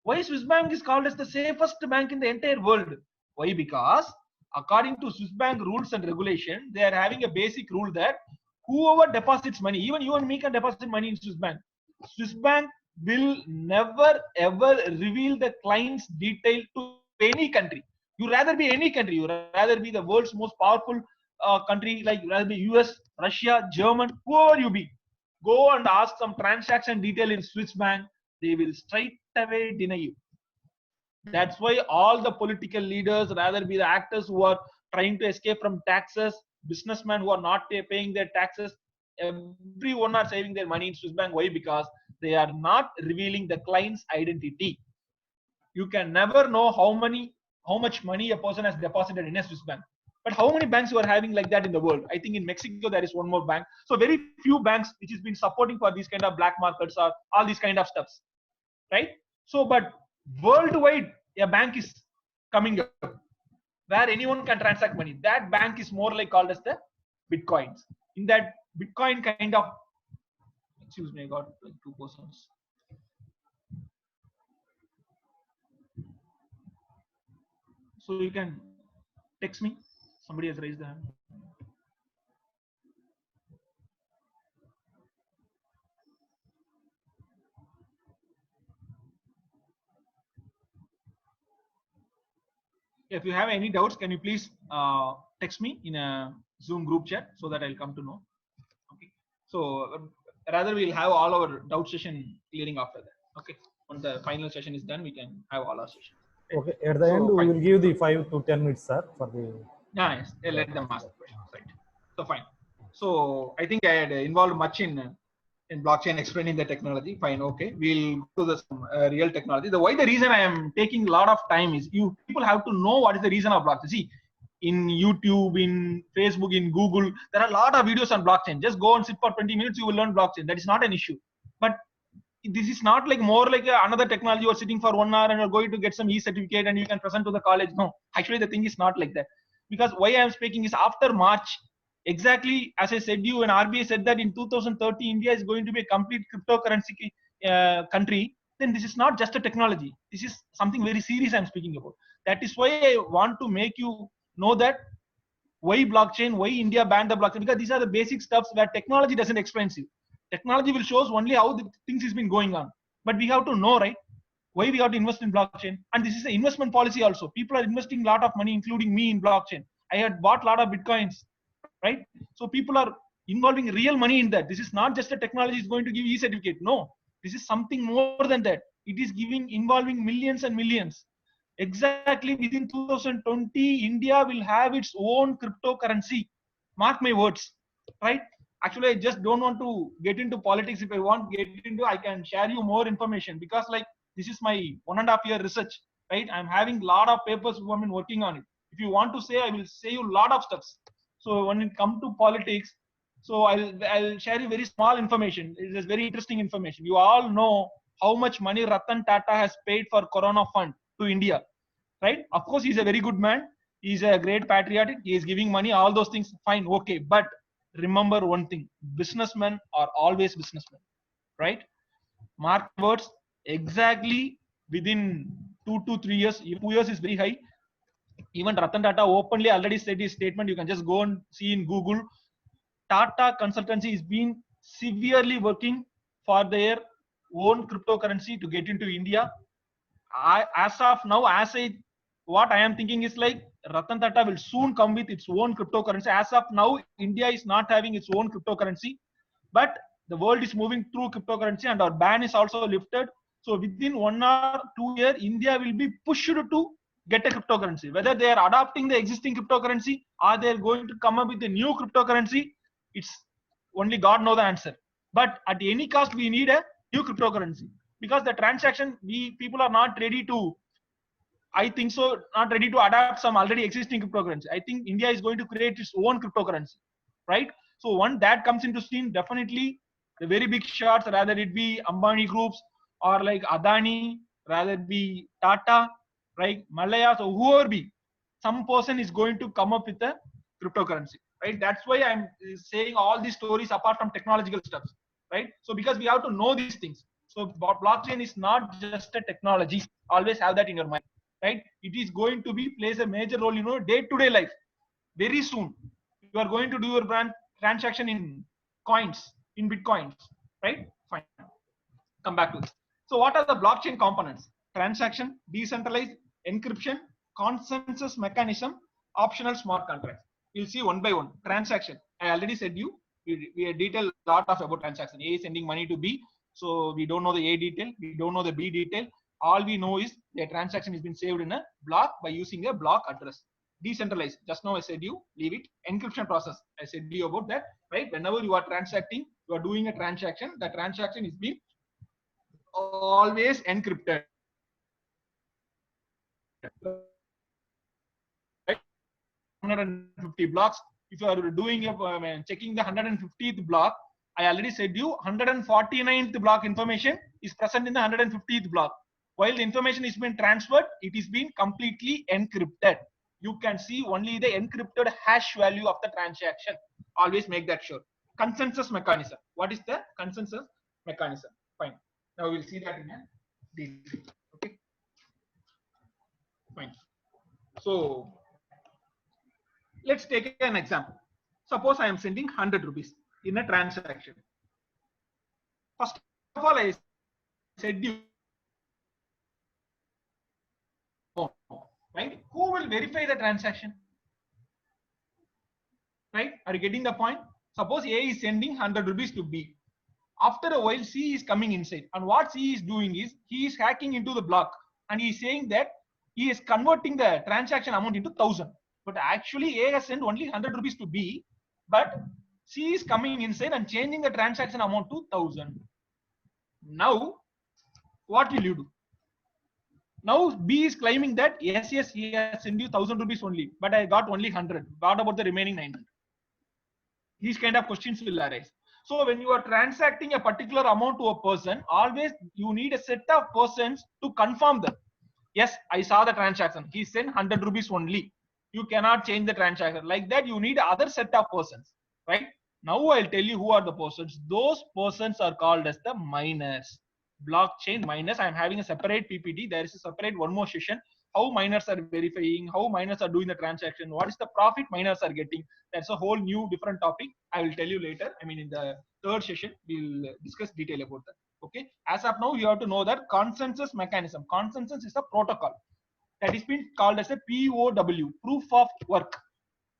Why Swiss Bank is called as the safest bank in the entire world? Why? Because according to Swiss Bank rules and regulation, they are having a basic rule that whoever deposits money, even you and me can deposit money in Swiss Bank. Swiss Bank will never ever reveal the client's detail to any country. You rather be any country. You rather be the world's most powerful country, like you rather be US, Russia, German, whoever you be. Go and ask some transaction detail in Swiss Bank. They will straight away deny you. That's why all the political leaders, rather be the actors who are trying to escape from taxes, businessmen who are not paying their taxes, everyone are saving their money in Swiss Bank. Why? Because they are not revealing the client's identity. You can never know how much money a person has deposited in a Swiss Bank. But how many banks you are having like that in the world? I think in Mexico there is one more bank. So very few banks which has been supporting for these kind of black markets or all these kind of stuffs, right? So, but worldwide a bank is coming up where anyone can transact money. That bank is more like called as the Bitcoins. In that Bitcoin kind of, excuse me, I got like 2 persons. So you can text me. Somebody has raised their hand. If you have any doubts, can you please text me in a Zoom group chat so that I'll come to know. Okay. So rather we'll have all our doubt session clearing after that. Okay. Once the final session is done, we can have all our sessions. Okay. At the end, we will give the 5 to 10 minutes, sir, for the. Nice. Let them ask the questions. Right. So fine. So I think I had involved much in blockchain explaining the technology. Fine. Okay. We'll go to the real technology. The reason I am taking a lot of time is you people have to know what is the reason of blockchain. See, in YouTube, in Facebook, in Google, there are a lot of videos on blockchain. Just go and sit for 20 minutes, you will learn blockchain. That is not an issue. But this is not like more like another technology. You are sitting for 1 hour and you're going to get some e-certificate and you can present to the college. No, actually the thing is not like that. Because why I am speaking is after March, exactly as I said you, and RBI said that in 2030 India is going to be a complete cryptocurrency country. Then this is not just a technology. This is something very serious I'm speaking about. That is why I want to make you know that why blockchain, why India banned the blockchain, because these are the basic stuffs where technology doesn't explain to you. Technology will show us only how the things has been going on. But we have to know, right, why we have to invest in blockchain. And this is an investment policy also. People are investing a lot of money, including me, in blockchain. I had bought a lot of Bitcoins, right? So people are involving real money in that. This is not just a technology is going to give e-certificate. No, this is something more than that. It is involving millions and millions. Exactly within 2020, India will have its own cryptocurrency. Mark my words, right? Actually, I just don't want to get into politics. If I want to get into, I can share you more information, because like this is my 1.5 year research, right? I'm having a lot of papers who have been working on it. If you want to say, I will say you a lot of stuff. So when it comes to politics, so I'll share you very small information. It is very interesting information. You all know how much money Ratan Tata has paid for Corona Fund to India, right? Of course, he's a very good man. He's a great patriotic. He is giving money, all those things, fine, okay. But remember one thing: businessmen are always businessmen, right? Mark words, exactly within 2 to 3 years, 2 years is very high. Even Ratan Tata openly already said his statement. You can just go and see in Google. Tata Consultancy is being severely working for their own cryptocurrency to get into India. As of now, what I am thinking is like Ratan Tata will soon come with its own cryptocurrency. As of now, India is not having its own cryptocurrency, but the world is moving through cryptocurrency, and our ban is also lifted. So within 1 or 2 years, India will be pushed to get a cryptocurrency. Whether they are adopting the existing cryptocurrency or they are going to come up with a new cryptocurrency, it's only God knows the answer. But at any cost, we need a new cryptocurrency, because the transaction, people are not ready to, I think so, not ready to adapt some already existing cryptocurrency. I think India is going to create its own cryptocurrency, right? So once that comes into steam, definitely the very big shots, rather it be Ambani groups or like Adani, rather it be Tata, right, Malaya, so whoever be, some person is going to come up with a cryptocurrency, right? That's why I'm saying all these stories apart from technological stuff, right? So because we have to know these things. So blockchain is not just a technology. Always have that in your mind, right? It is going to be plays a major role in your day-to-day life. Very soon, you are going to do your brand transaction in coins, in bitcoins, right? Fine. Come back to this. So what are the blockchain components? Transaction, decentralized, encryption, consensus mechanism, optional smart contracts. You'll see one by one. Transaction, I already said you, we detail a lot of about transaction. A is sending money to B, so we don't know the A detail, we don't know the B detail. All we know is the transaction has been saved in a block by using a block address. Decentralized, just now I said you, leave it. Encryption process, I said you about that, right? Whenever you are transacting, you are doing a transaction, the transaction is being always encrypted. 150 blocks. If you are doing checking the 150th block, I already said you 149th block information is present in the 150th block. While the information is being transferred, it is being completely encrypted. You can see only the encrypted hash value of the transaction. Always make that sure. Consensus mechanism. What is the consensus mechanism? Fine. Now we'll see that in a detail. Okay. Fine. So let's take an example. Suppose I am sending 100 rupees in a transaction. First of all, I said you, right? Who will verify the transaction? Right? Are you getting the point? Suppose A is sending 100 rupees to B. After a while, C is coming inside. And what C is doing is, he is hacking into the block. And he is saying that he is converting the transaction amount into 1000. But actually, A has sent only 100 rupees to B. But C is coming inside and changing the transaction amount to 1000. Now, what will you do? Now, B is claiming that, yes, he has sent you 1000 rupees only. But I got only 100. What about the remaining 900? These kind of questions will arise. So when you are transacting a particular amount to a person, always you need a set of persons to confirm them. Yes, I saw the transaction. He sent 100 rupees only. You cannot change the transaction. Like that, you need other set of persons, right? Now I'll tell you who are the persons. Those persons are called as the miners. Blockchain miners. I'm having a separate PPT. There is a separate one more session. How miners are verifying, how miners are doing the transaction, what is the profit miners are getting. That's a whole new different topic. I will tell you later. I mean, in the third session, we'll discuss detail about that. Okay. As of now, you have to know that consensus mechanism. Consensus is a protocol that is been called as a POW, proof of work,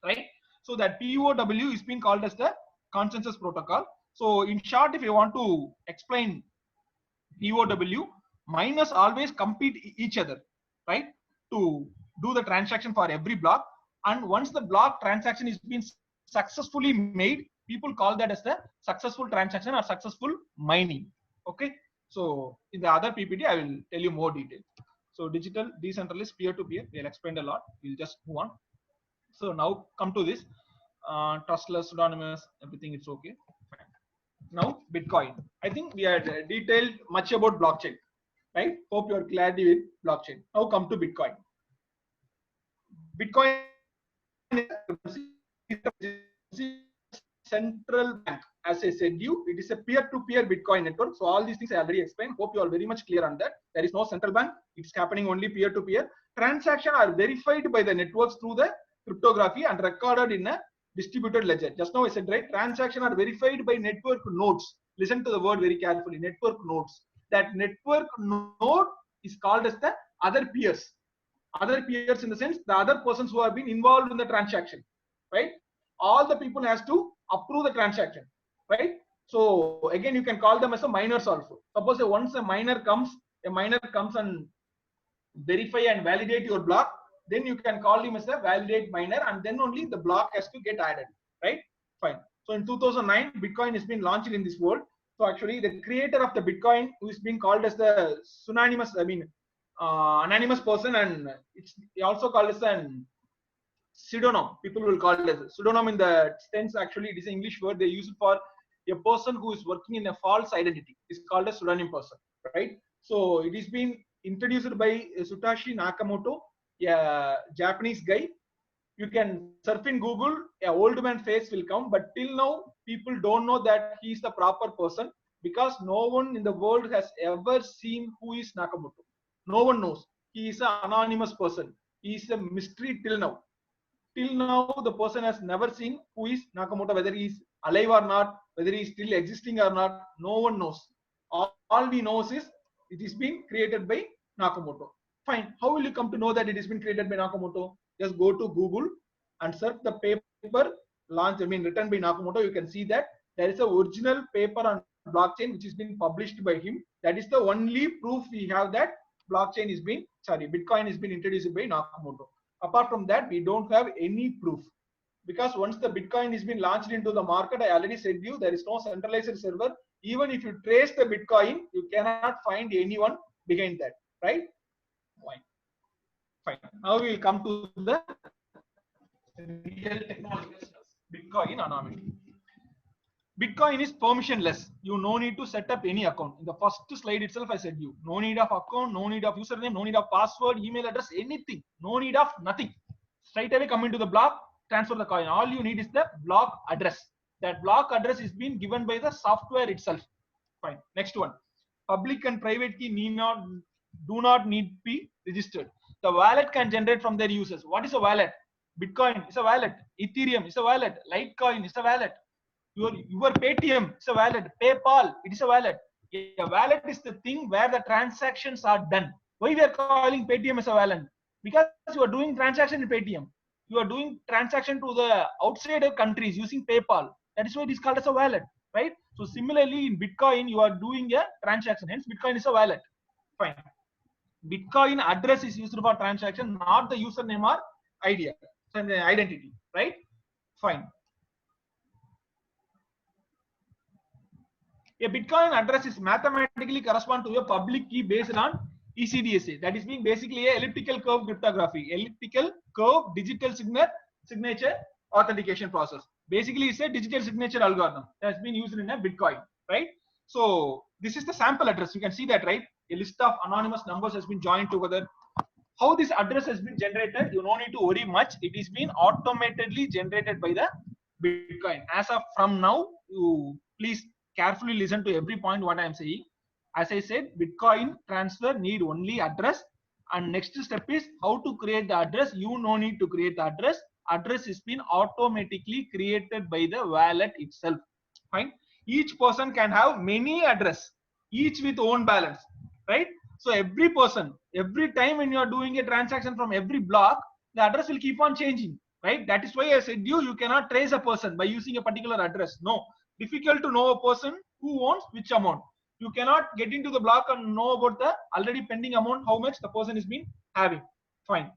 right? So that POW is being called as the consensus protocol. So in short, if you want to explain POW, miners always compete each other, right, to do the transaction for every block. And once the block transaction is being successfully made, people call that as the successful transaction or successful mining. Okay. So in the other PPT, I will tell you more detail. So digital, decentralized, peer-to-peer, we'll explain a lot. We'll just move on. So now come to this trustless, pseudonymous, everything it's okay. Fine. Now Bitcoin. I think we had detailed much about blockchain, right? Hope you are glad with blockchain. Now come to Bitcoin. Bitcoin is central bank. As I said you, it is a peer-to-peer Bitcoin network. So all these things I already explained. Hope you are very much clear on that. There is no central bank. It's happening only peer-to-peer. Transactions are verified by the networks through the cryptography and recorded in a distributed ledger. Just now I said, right? Transactions are verified by network nodes. Listen to the word very carefully. Network nodes. That network node is called as the other peers. Other peers in the sense the other persons who have been involved in the transaction, right? All the people has to approve the transaction, right? So again, you can call them as a miners also. Suppose once a miner comes and verify and validate your block, then you can call him as a validate miner, and then only the block has to get added, right? Fine. So in 2009, Bitcoin has been launched in this world. So actually, the creator of the Bitcoin, who is being called as the pseudonymous, anonymous person, and it's also called as an pseudonym. People will call it as pseudonym in the sense. Actually, it is an English word they use it for a person who is working in a false identity. It's called a pseudonym person, right? So it is being introduced by Satoshi Nakamoto, a Japanese guy. You can surf in Google, a old man face will come, but till now people don't know that he is the proper person, because no one in the world has ever seen who is Nakamoto. No one knows. He is an anonymous person. He is a mystery till now. Till now, the person has never seen who is Nakamoto, whether he is alive or not, whether he is still existing or not. No one knows. All we know is it is being created by Nakamoto. Fine. How will you come to know that it has been created by Nakamoto? Just go to Google and search the paper written by Nakamoto. You can see that there is a original paper on blockchain which is being published by him. That is the only proof we have that Bitcoin is being introduced by Nakamoto. Apart from that, we don't have any proof, because once the Bitcoin has been launched into the market, I already said you, there is no centralized server. Even if you trace the Bitcoin, you cannot find anyone behind that, right? Fine. Now we will come to the real technology. Bitcoin anonymity. Bitcoin is permissionless. You no need to set up any account. In the first slide itself, I said you no need of account, no need of username, no need of password, email address, anything. No need of nothing. Straight away come into the block, transfer the coin. All you need is the block address. That block address is being given by the software itself. Fine. Next one. Public and private key do not need to be registered. The wallet can generate from their users. What is a wallet? Bitcoin is a wallet. Ethereum is a wallet. Litecoin is a wallet. Your Paytm is a wallet. PayPal, it is a wallet. A wallet is the thing where the transactions are done. Why we are calling Paytm as a wallet? Because you are doing transaction in Paytm. You are doing transaction to the outside of countries using PayPal. That is why it is called as a wallet, right? So similarly in Bitcoin, you are doing a transaction. Hence, Bitcoin is a wallet. Fine. Bitcoin address is used for transaction, not the username or identity, right? Fine. A Bitcoin address is mathematically correspond to a public key based on ECDSA. That is being basically a elliptical curve cryptography, elliptical curve digital signature authentication process. Basically, it's a digital signature algorithm that has been used in a Bitcoin, right? So this is the sample address. You can see that, right? A list of anonymous numbers has been joined together. How this address has been generated, you don't need to worry much. It is being automatically generated by the Bitcoin. As of from now, you please carefully listen to every point what I am saying. As I said, Bitcoin transfer need only address, and next step is how to create the address. You no need to create the address. Address is been automatically created by the wallet itself. Fine. Each person can have many address, each with own balance, right? So every person, every time when you are doing a transaction from every block, the address will keep on changing. right? That is why I said you cannot trace a person by using a particular address. No, difficult to know a person who owns which amount. You cannot get into the block and know about the already pending amount, how much the person has been having. Fine.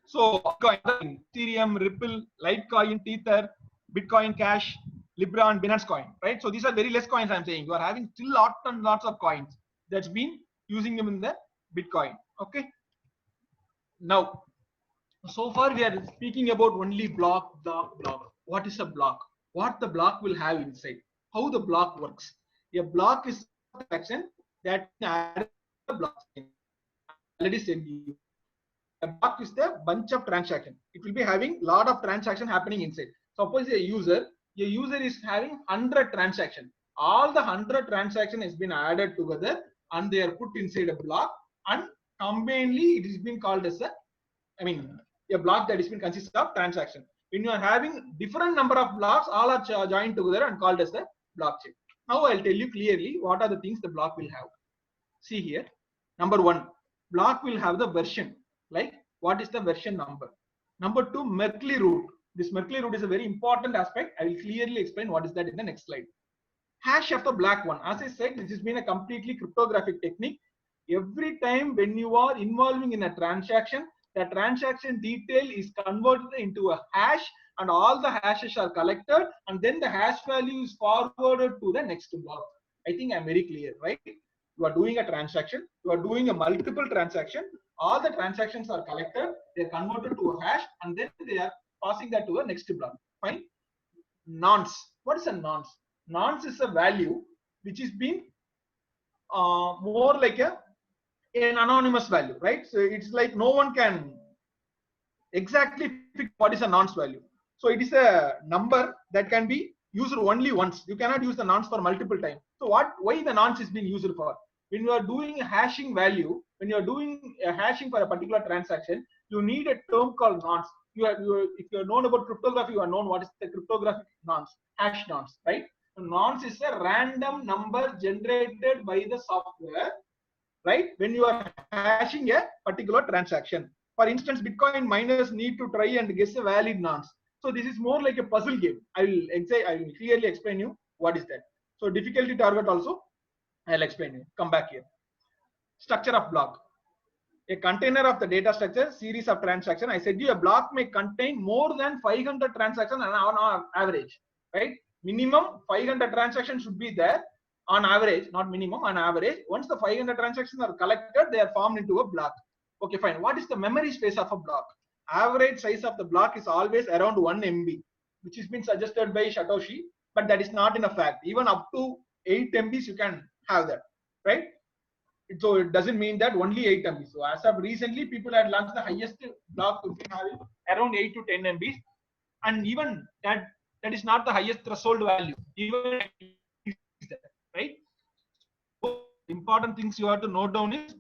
So Ethereum, Ripple, Litecoin, Tether, Bitcoin Cash, Libra, and Binance Coin, right? So these are very less coins. I'm saying you are having still lots and lots of coins that's been using them in the Bitcoin. Okay. Now, so far we are speaking about only block. What is a block? What the block will have inside? How the block works? A block is a transaction that added to the blockchain. Already said you. A block is the bunch of transaction. It will be having lot of transaction happening inside. Suppose a user is having 100 transaction. All the 100 transaction has been added together and they are put inside a block, and combinedly it is been called as a block that is been consisted of transaction. When you are having different number of blocks, all are joined together and called as a blockchain. Now I'll tell you clearly what are the things the block will have. See here, number one, block will have the version. Like what is the version number? Number two, Merkle root. This Merkle root is a very important aspect. I will clearly explain what is that in the next slide. Hash of the black one. As I said, this has been a completely cryptographic technique. Every time when you are involving in a transaction, the transaction detail is converted into a hash, and all the hashes are collected, and then the hash value is forwarded to the next block. I think I'm very clear, right? You are doing a transaction, you are doing a multiple transaction, all the transactions are collected, they are converted to a hash, and then they are passing that to the next block. Fine. Nonce. What is a nonce? Nonce is a value which is being more like an anonymous value, right? So it's like no one can exactly fix what is a nonce value. So it is a number that can be used only once. You cannot use the nonce for multiple times. So why the nonce is being used for? When you are doing a hashing value, when you are doing a hashing for a particular transaction, you need a term called nonce. If you are known about cryptography, you are known what is the cryptographic nonce, hash nonce, right? So nonce is a random number generated by the software, right? When you are hashing a particular transaction. For instance, Bitcoin miners need to try and guess a valid nonce. So this is more like a puzzle game. I will clearly explain you what is that. So difficulty target also, I'll explain you. Come back here. Structure of block. A container of the data structure, series of transaction. I said you a block may contain more than 500 transactions on average, right? Minimum 500 transactions should be there on average, not minimum, on average. Once the 500 transactions are collected, they are formed into a block. Okay, fine. What is the memory space of a block? Average size of the block is always around 1 MB, which has been suggested by Satoshi, but that is not in a fact. Even up to 8 MBs you can have that, right? So it doesn't mean that only 8 MBs. So as of recently, people had launched the highest block to be having around 8 to 10 MBs, and even that is not the highest threshold value. Even right. So important things you have to note down is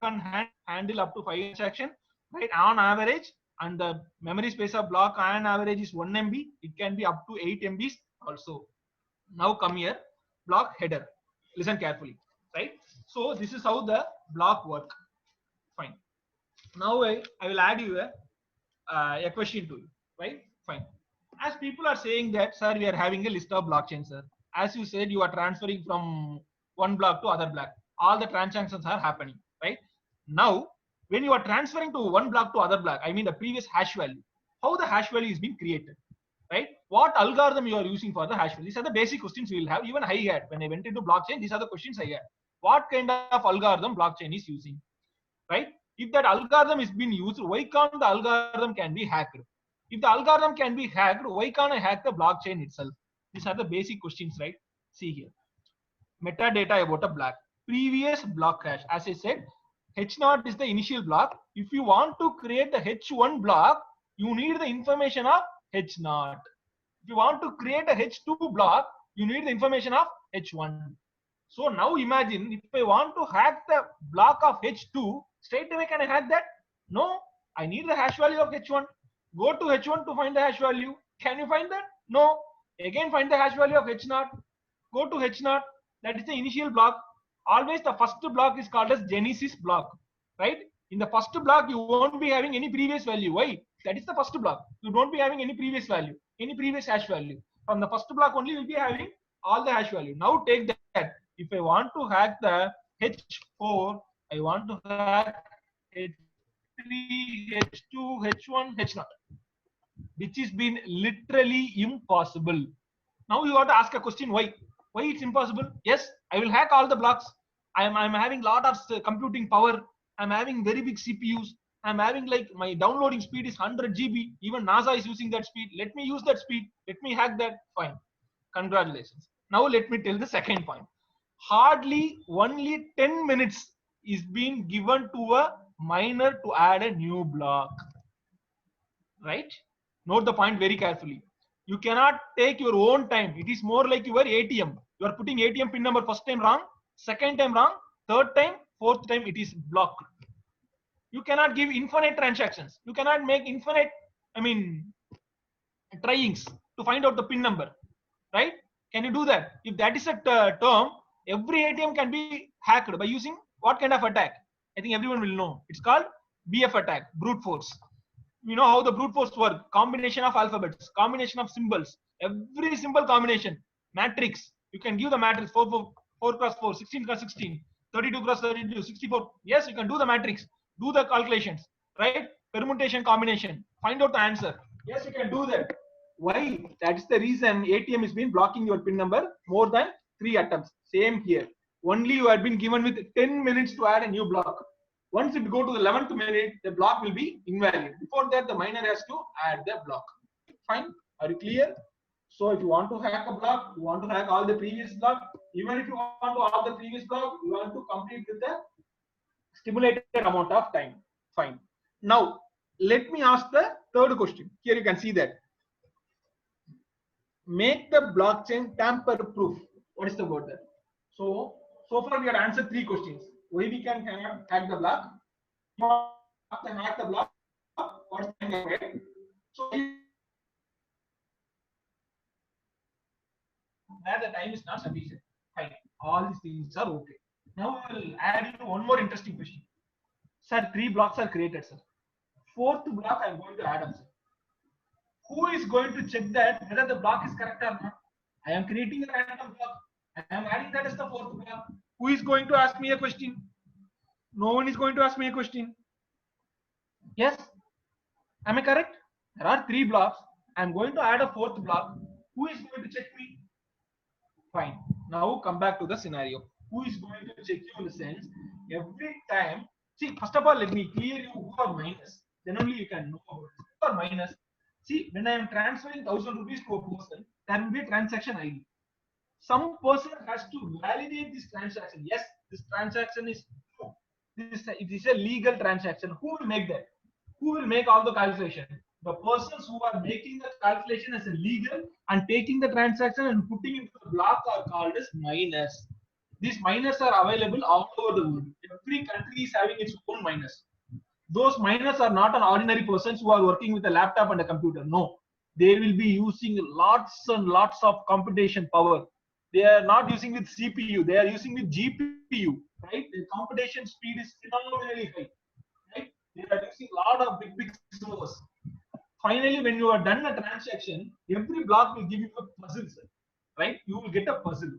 can handle up to 5 transactions, right? On average, and the memory space of block on average is 1 MB. It can be up to 8 MBs also. Now come here, block header. Listen carefully, right? So this is how the block work. Fine. Now I will add you a question to you, right? Fine. As people are saying that, sir, we are having a list of blockchains, sir. As you said, you are transferring from one block to other block. All the transactions are happening, right? Now, when you are transferring to one block to other block, I mean the previous hash value, how the hash value is being created, right? What algorithm you are using for the hash value? These are the basic questions we will have. Even I had when I went into blockchain, these are the questions I had. What kind of algorithm blockchain is using, right? If that algorithm is being used, why can't the algorithm can be hacked? If the algorithm can be hacked, why can't I hack the blockchain itself? These are the basic questions, right? See here. Metadata about a block. Previous block hash. As I said, H0 is the initial block. If you want to create the H1 block, you need the information of H0. If you want to create a H2 block, you need the information of H1. So now imagine if I want to hack the block of H2, straight away can I hack that? No, I need the hash value of H1. Go to H1 to find the hash value. Can you find that? No. Again find the hash value of H0. go to H0, that is the initial block. Always the first block is called as genesis block, right? In the first block, you won't be having any previous value. Why? That is the first block. You don't be having any previous value, any previous hash value. From the first block only, you'll be having all the hash value. Now take that. If I want to hack the H4, I want to hack H3, H2, H1, H0, which is been literally impossible. Now you have to ask a question, why? Why it's impossible? Yes, I will hack all the blocks. I'm having lot of computing power. I'm having very big CPUs. I'm having like my downloading speed is 100 GB. Even NASA is using that speed. Let me use that speed. Let me hack that. Fine. Congratulations. Now let me tell the second point. Hardly only 10 minutes is being given to a miner to add a new block. Right? Note the point very carefully. You cannot take your own time. It is more like your ATM. You are putting ATM pin number first time wrong, second time wrong, third time, fourth time it is blocked. You cannot give infinite transactions. You cannot make infinite, tryings to find out the pin number, right? Can you do that? If that is a term, every ATM can be hacked by using what kind of attack? I think everyone will know. It's called BF attack, brute force. You know how the brute force work? Combination of alphabets, combination of symbols, every symbol combination, matrix. You can give the matrix 4 cross 4, 16 cross 16, 32 cross 32, 64. Yes, you can do the matrix, do the calculations, right? Permutation combination, find out the answer. Yes, you can do that. Why? That is the reason ATM has been blocking your pin number more than 3 attempts. Same here. Only you have been given with 10 minutes to add a new block. Once it go to the 11th minute, the block will be invalid. Before that, the miner has to add the block. Fine? Are you clear? So if you want to hack a block, you want to hack all the previous block, even if you want to all the previous block, you want to complete with the stimulated amount of time. Fine. Now, let me ask the third question. Here you can see that. Make the blockchain tamper-proof. What is the word there? So far we have answered 3 questions. Why we can hack the block? You have to hack the block. What's the way? So that the time is not sufficient. Fine. All these things are okay. Now we will add in one more interesting question. Sir, 3 blocks are created, sir. 4th block I am going to add up, sir. Who is going to check that whether the block is correct or not? I am creating a random block. I am adding that as the 4th block. Who is going to ask me a question? No one is going to ask me a question. Yes? Am I correct? There are 3 blocks. I am going to add a 4th block. Who is going to check me? Fine. Now come back to the scenario. Who is going to check you in the sense? Every time. See, first of all, let me clear you who are minus. Then only you can know about it. Who are minus? See, when I am transferring 1000 rupees to a person, there will be a transaction ID. Some person has to validate this transaction. Yes, this transaction is true. It is a legal transaction. Who will make that? Who will make all the calculation? The persons who are making the calculation as a legal and taking the transaction and putting into the block are called as miners. These miners are available all over the world. Every country is having its own miners. Those miners are not an ordinary persons who are working with a laptop and a computer. No, they will be using lots and lots of computation power. They are not using with CPU. They are using with GPU. Right? The computation speed is phenomenally high. Right? They are using a lot of big servers. Finally, when you are done a transaction, every block will give you a puzzle, sir. Right? You will get a puzzle.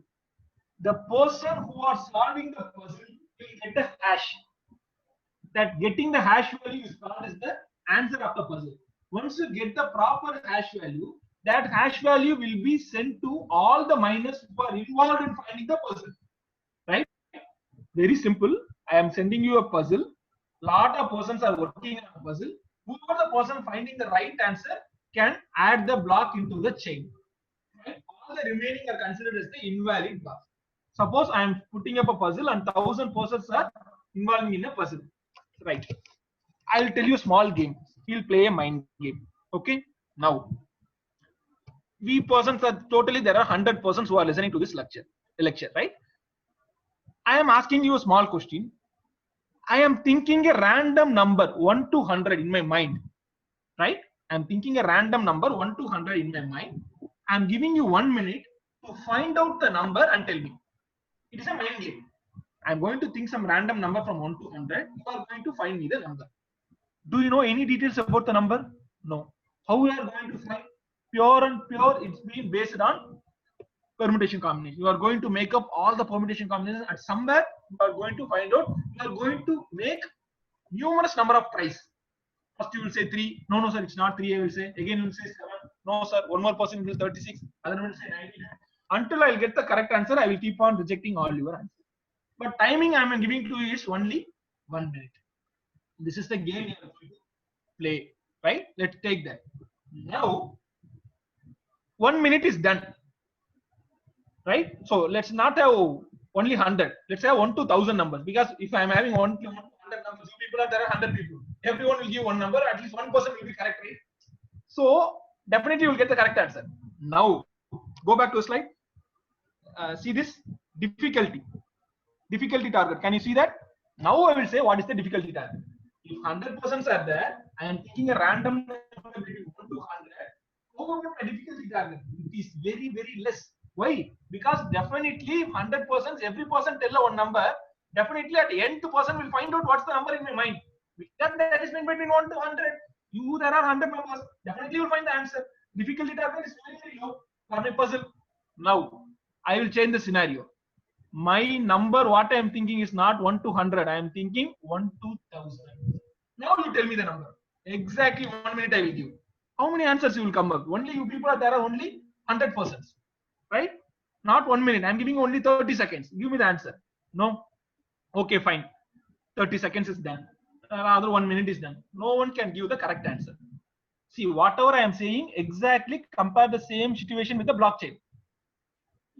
The person who are solving the puzzle will get a hash. That getting the hash value is called as the answer of the puzzle. Once you get the proper hash value, that hash value will be sent to all the miners who are involved in finding the puzzle. Right? Very simple. I am sending you a puzzle. Lot of persons are working on a puzzle. Whoever the person finding the right answer can add the block into the chain. Right? All the remaining are considered as the invalid blocks. Suppose I am putting up a puzzle and 1000 persons are involved in a puzzle. Right. I will tell you a small game. He'll play a mind game. Okay. Now, we persons are totally, there are 100 persons who are listening to this lecture, right? I am asking you a small question. I am thinking a random number 1 to 100 in my mind, right? I am thinking a random number 1 to 100 in my mind. I am giving you 1 minute to find out the number and tell me. It is a mind game. I'm going to think some random number from 1 to 100. You are going to find me the number. Do you know any details about the number? No. How we are going to find? Pure and pure, it's been based on permutation combination. You are going to make up all the permutation combinations, and somewhere you are going to find out. You are going to make numerous number of tries. First you will say 3. No, sir, it's not 3. I will say. Again, you will say 7. No, sir, one more person will say 36. Other one will say 99. Until I will get the correct answer, I will keep on rejecting all your answers. But timing I am giving to you is only 1 minute. This is the game you are going to play, right? Let's take that. Now, 1 minute is done, right? So let's not have only 100. Let's have 1 to 1000 numbers, because if I am having 1 to 100 numbers, people are there are 100 people. Everyone will give one number. At least one person will be correct, right? So definitely you will get the correct answer. Now go back to the slide. See this difficulty target. Can you see that? Now I will say what is the difficulty target. If 100% are there, I am taking a random number between 1 to 100. How about the difficulty target? It is very, very less. Why? Because definitely 100%, every person tell one number. Definitely at the end, the person will find out what's the number in my mind. That is between 1 to 100. There are 100 numbers. Definitely you will find the answer. Difficulty target is very, very low for my puzzle. Now I will change the scenario. My number, what I am thinking is not 1 to 100. I am thinking 1 to 1000. Now you tell me the number. Exactly 1 minute I will give. How many answers you will come up? Only you people are there are only 100%, right? Not 1 minute. I am giving only 30 seconds. Give me the answer. No. Okay, fine. 30 seconds is done. Another 1 minute is done. No one can give the correct answer. See, whatever I am saying, exactly compare the same situation with the blockchain.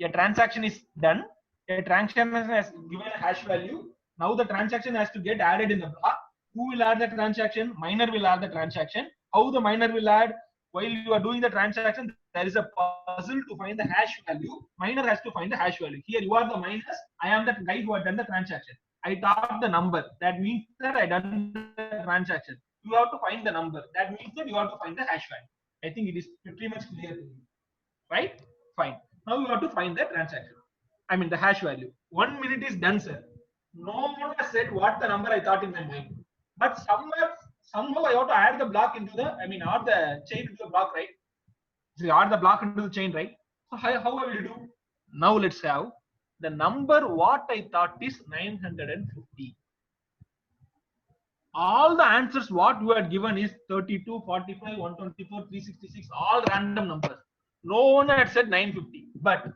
A transaction is done. A transaction has given a hash value. Now the transaction has to get added in the block. Who will add the transaction? Miner will add the transaction. How the miner will add? While you are doing the transaction, there is a puzzle to find the hash value. Miner has to find the hash value. Here you are the miners. I am the guy who had done the transaction. I taught the number. That means that I done the transaction. You have to find the number. That means that you have to find the hash value. I think it is pretty much clear to you, right? Fine. Now you have to find the transaction. I mean the hash value. 1 minute is done, sir. No one has said what the number I thought in my mind. But somehow I have to add the block into the, add the chain into the block, right? So add the block into the chain, right? So how I will do? Now let's have the number what I thought is 950. All the answers what you had given is 32, 45, 124, 366, all random numbers. No one had said 950, but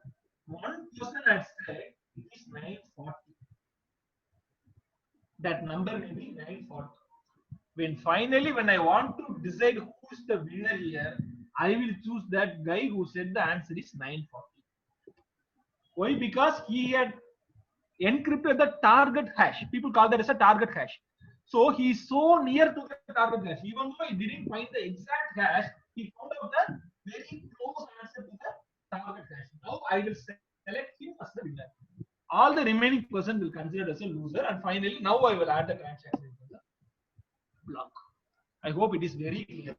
one person had said it is 940. That number may be 940. When I want to decide who is the winner here, I will choose that guy who said the answer is 940. Why? Because he had encrypted the target hash. People call that as a target hash. So he is so near to the target hash. Even though he didn't find the exact hash, he found out the very close answer to the target hash. Now I will select him as the winner. All the remaining person will consider as a loser. And finally, now I will add the transaction into the block. I hope it is very clear.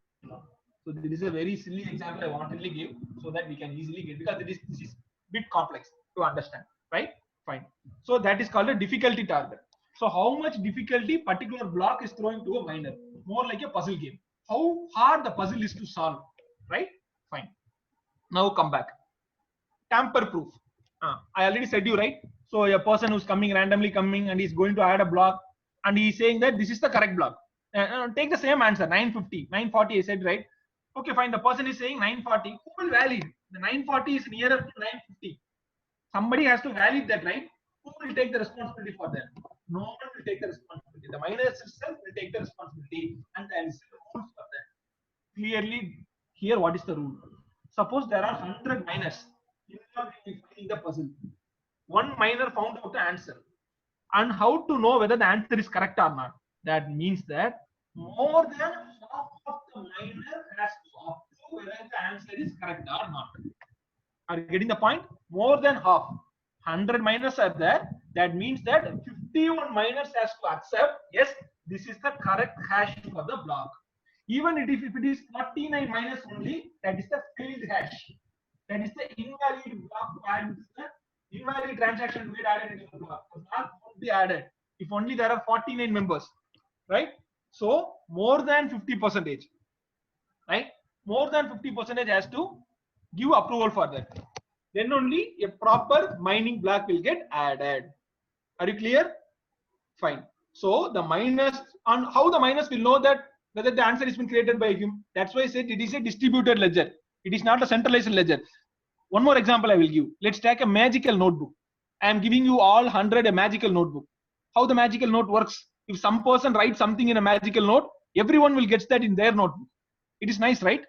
So this is a very silly example I wanted to give so that we can easily get, because this is bit complex to understand, right? Fine. So that is called a difficulty target. So how much difficulty particular block is throwing to a miner? More like a puzzle game. How hard the puzzle is to solve, right? Fine. Now come back. Tamper proof. I already said you, right? So a person who's randomly coming and he's going to add a block and he's saying that this is the correct block. Take the same answer, 950, 940 I said, right? Okay, fine. The person is saying 940. Who will validate? The 940 is nearer to 950. Somebody has to validate that, right? Who will take the responsibility for that? No one will take the responsibility. The miners itself will take the responsibility, and there is a rule for that. Clearly, here what is the rule? Suppose there are 100 miners in the puzzle. One miner found out the answer. And how to know whether the answer is correct or not? That means that more than half of the miner has to approve whether the answer is correct or not. Are you getting the point? More than half. 100 miners are there. That means that 51 miners has to accept, yes, this is the correct hash for the block. Even if it is 49 miners only, that is the failed hash. That is the invalid block to add. The invalid transaction to get added into the block. The block won't be added if only there are 49 members, right? So more than 50%, right? More than 50% has to give approval for that. Then only a proper mining block will get added. Are you clear? Fine. So the miners, on how the miners will know that whether the answer has been created by him. That's why I said it is a distributed ledger. It is not a centralized ledger. One more example I will give. Let's take a magical notebook. I am giving you all 100 a magical notebook. How the magical note works? If some person writes something in a magical note, everyone will get that in their notebook. It is nice, right?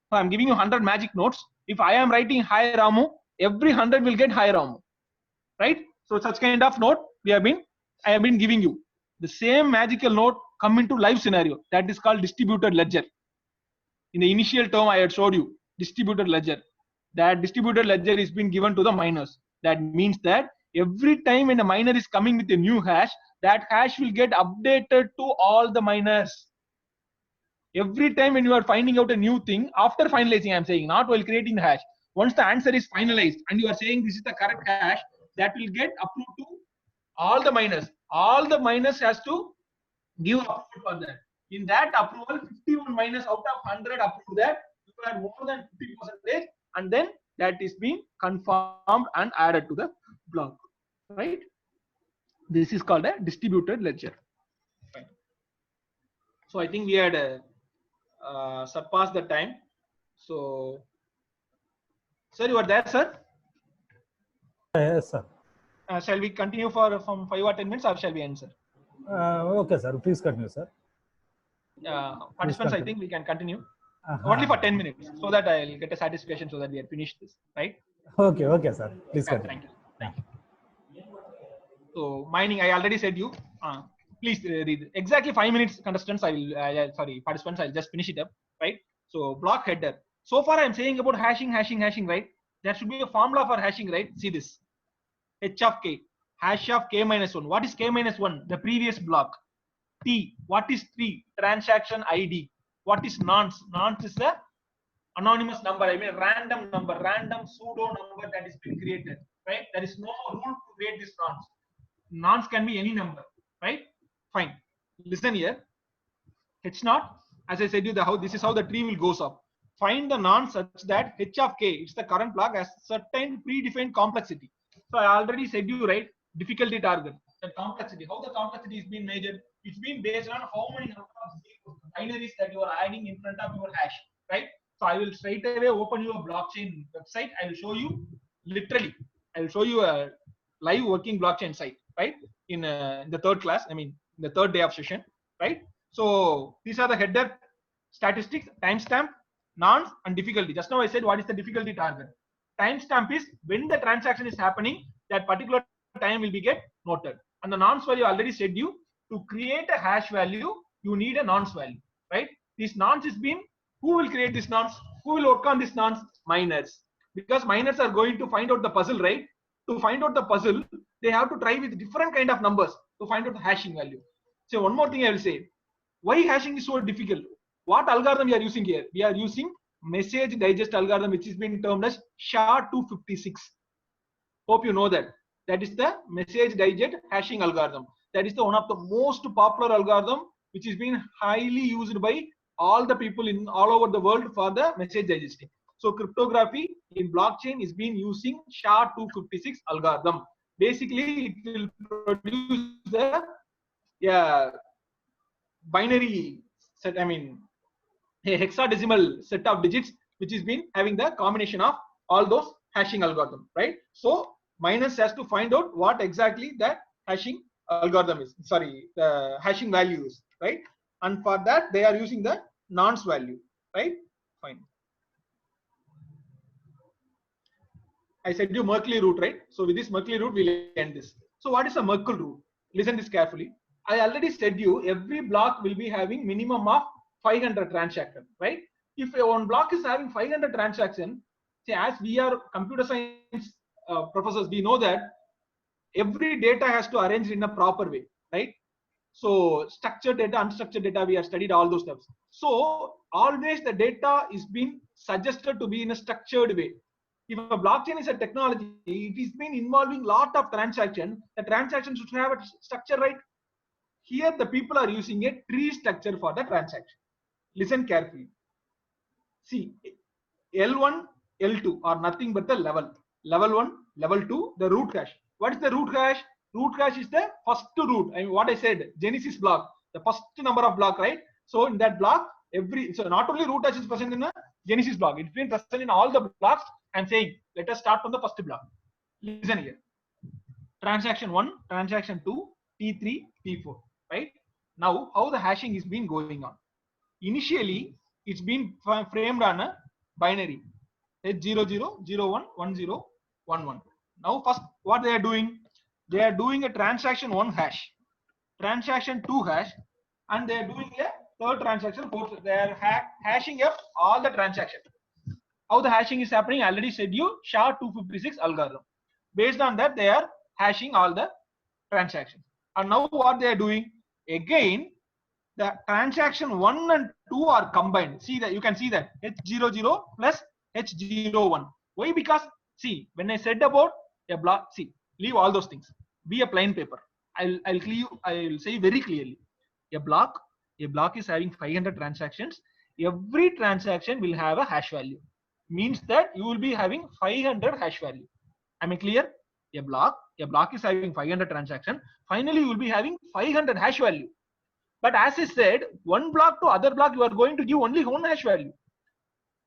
So I'm giving you 100 magic notes. If I am writing Hi Ramu, every 100 will get Hi Ramu, right? So such kind of note I have been giving you. The same magical note come into live scenario. That is called distributed ledger. In the initial term I had showed you, distributed ledger. That distributed ledger is being given to the miners. That means that every time when a miner is coming with a new hash, that hash will get updated to all the miners. Every time when you are finding out a new thing, after finalizing, I'm saying, not while creating the hash. Once the answer is finalized and you are saying this is the correct hash, that will get approved to all the miners. All the miners has to give approval for that. In that approval, 51 miners out of 100 approve that. You are more than 50%, and then that is being confirmed and added to the block, right? This is called a distributed ledger. So I think we had surpassed the time. So, sir, you are there, sir? Yes, sir. Shall we continue for from 5 or 10 minutes, or shall we end, sir? Okay, sir. Please continue, sir. Participants, I think we can continue. Uh-huh. Only for 10 minutes, so that I'll get a satisfaction, so that we have finished this, right? Okay, okay, sir. Please continue. Thank you. So mining, I already said you. Please read exactly 5 minutes, contestants. Sorry, participants. I'll just finish it up, right? So block header. So far, I'm saying about hashing, right? There should be a formula for hashing, right? See this: h of k, hash of k minus 1. What is k minus 1? The previous block. T. What is T? Transaction ID. What is nonce? Nonce is the anonymous number. I mean random number, random pseudo number that is been created, right? There is no rule to create this nonce. Nonce can be any number, right? Fine. Listen here. H naught, as I said you, this is how the tree will goes up. Find the nonce such that h of k, it's the current block, has certain predefined complexity. So I already said you, right? Difficulty target. The complexity. How the complexity is being measured? It's been based on how many number of binaries that you are adding in front of your hash, right? So I will straight away open your blockchain website. I will show you literally. I will show you a live working blockchain site, right? In the third class. I mean, the third day of session, right? So these are the header statistics, timestamp, nonce, and difficulty. Just now I said what is the difficulty target. Timestamp is when the transaction is happening, that particular time will be get noted. And the nonce value I already said you, to create a hash value, you need a nonce value, right? This nonce is being, who will create this nonce? Who will work on this nonce? Miners. Because miners are going to find out the puzzle, right? To find out the puzzle, they have to try with different kind of numbers to find out the hashing value. So one more thing I will say, why hashing is so difficult? What algorithm we are using here? We are using message digest algorithm, which is being termed as SHA-256. Hope you know that. That is the message digest hashing algorithm. That is the one of the most popular algorithm, which is being highly used by all the people in all over the world for the message digesting. So cryptography in blockchain is being using SHA-256 algorithm. Basically, it will produce the binary set. I mean, a hexadecimal set of digits, which is been having the combination of all those hashing algorithm, right? So miners has to find out what exactly that hashing algorithm is. Sorry, the hashing value is, right? And for that, they are using the nonce value, right? Fine. I said you Merkle root, right? So with this Merkle root, we'll end this. So what is a Merkle root? Listen this carefully. I already said you every block will be having minimum of 500 transactions, right? If one block is having 500 transactions, say as we are computer science professors, we know that every data has to arrange in a proper way, right? So structured data, unstructured data, we have studied all those steps. So always the data is being suggested to be in a structured way. If a blockchain is a technology, it is been involving lot of transaction. The transaction should have a structure, right? Here the people are using a tree structure for the transaction. Listen carefully. See, L1, L2 are nothing but the level. Level 1, level 2, the root hash. What is the root hash? Root hash is the first root. I mean, what I said, Genesis block, the first number of block, right? So in that block, so not only root hash is present in the Genesis block, it's been present in all the blocks. I'm saying, let us start from the first block. Listen here. Transaction 1, transaction 2, T3, T4, right? Now, how the hashing is been going on? Initially, it's been framed on a binary, H00, 01, 10, 11. Now, first, what they are doing? They are doing a transaction 1 hash, transaction 2 hash, and they are doing a third transaction, fourth. They are hashing up all the transactions. How the hashing is happening? I already said you, SHA-256 algorithm. Based on that, they are hashing all the transactions. And now what they are doing? Again, the transaction 1 and 2 are combined. See that, you can see that H00 plus H01. Why? Because see, when I said about a block, see, leave all those things. Be a plain paper. I'll say very clearly. A block is having 500 transactions. Every transaction will have a hash value. Means that you will be having 500 hash value. Am I clear? A block is having 500 transactions. Finally, you will be having 500 hash value. But as I said, one block to other block, you are going to give only one hash value.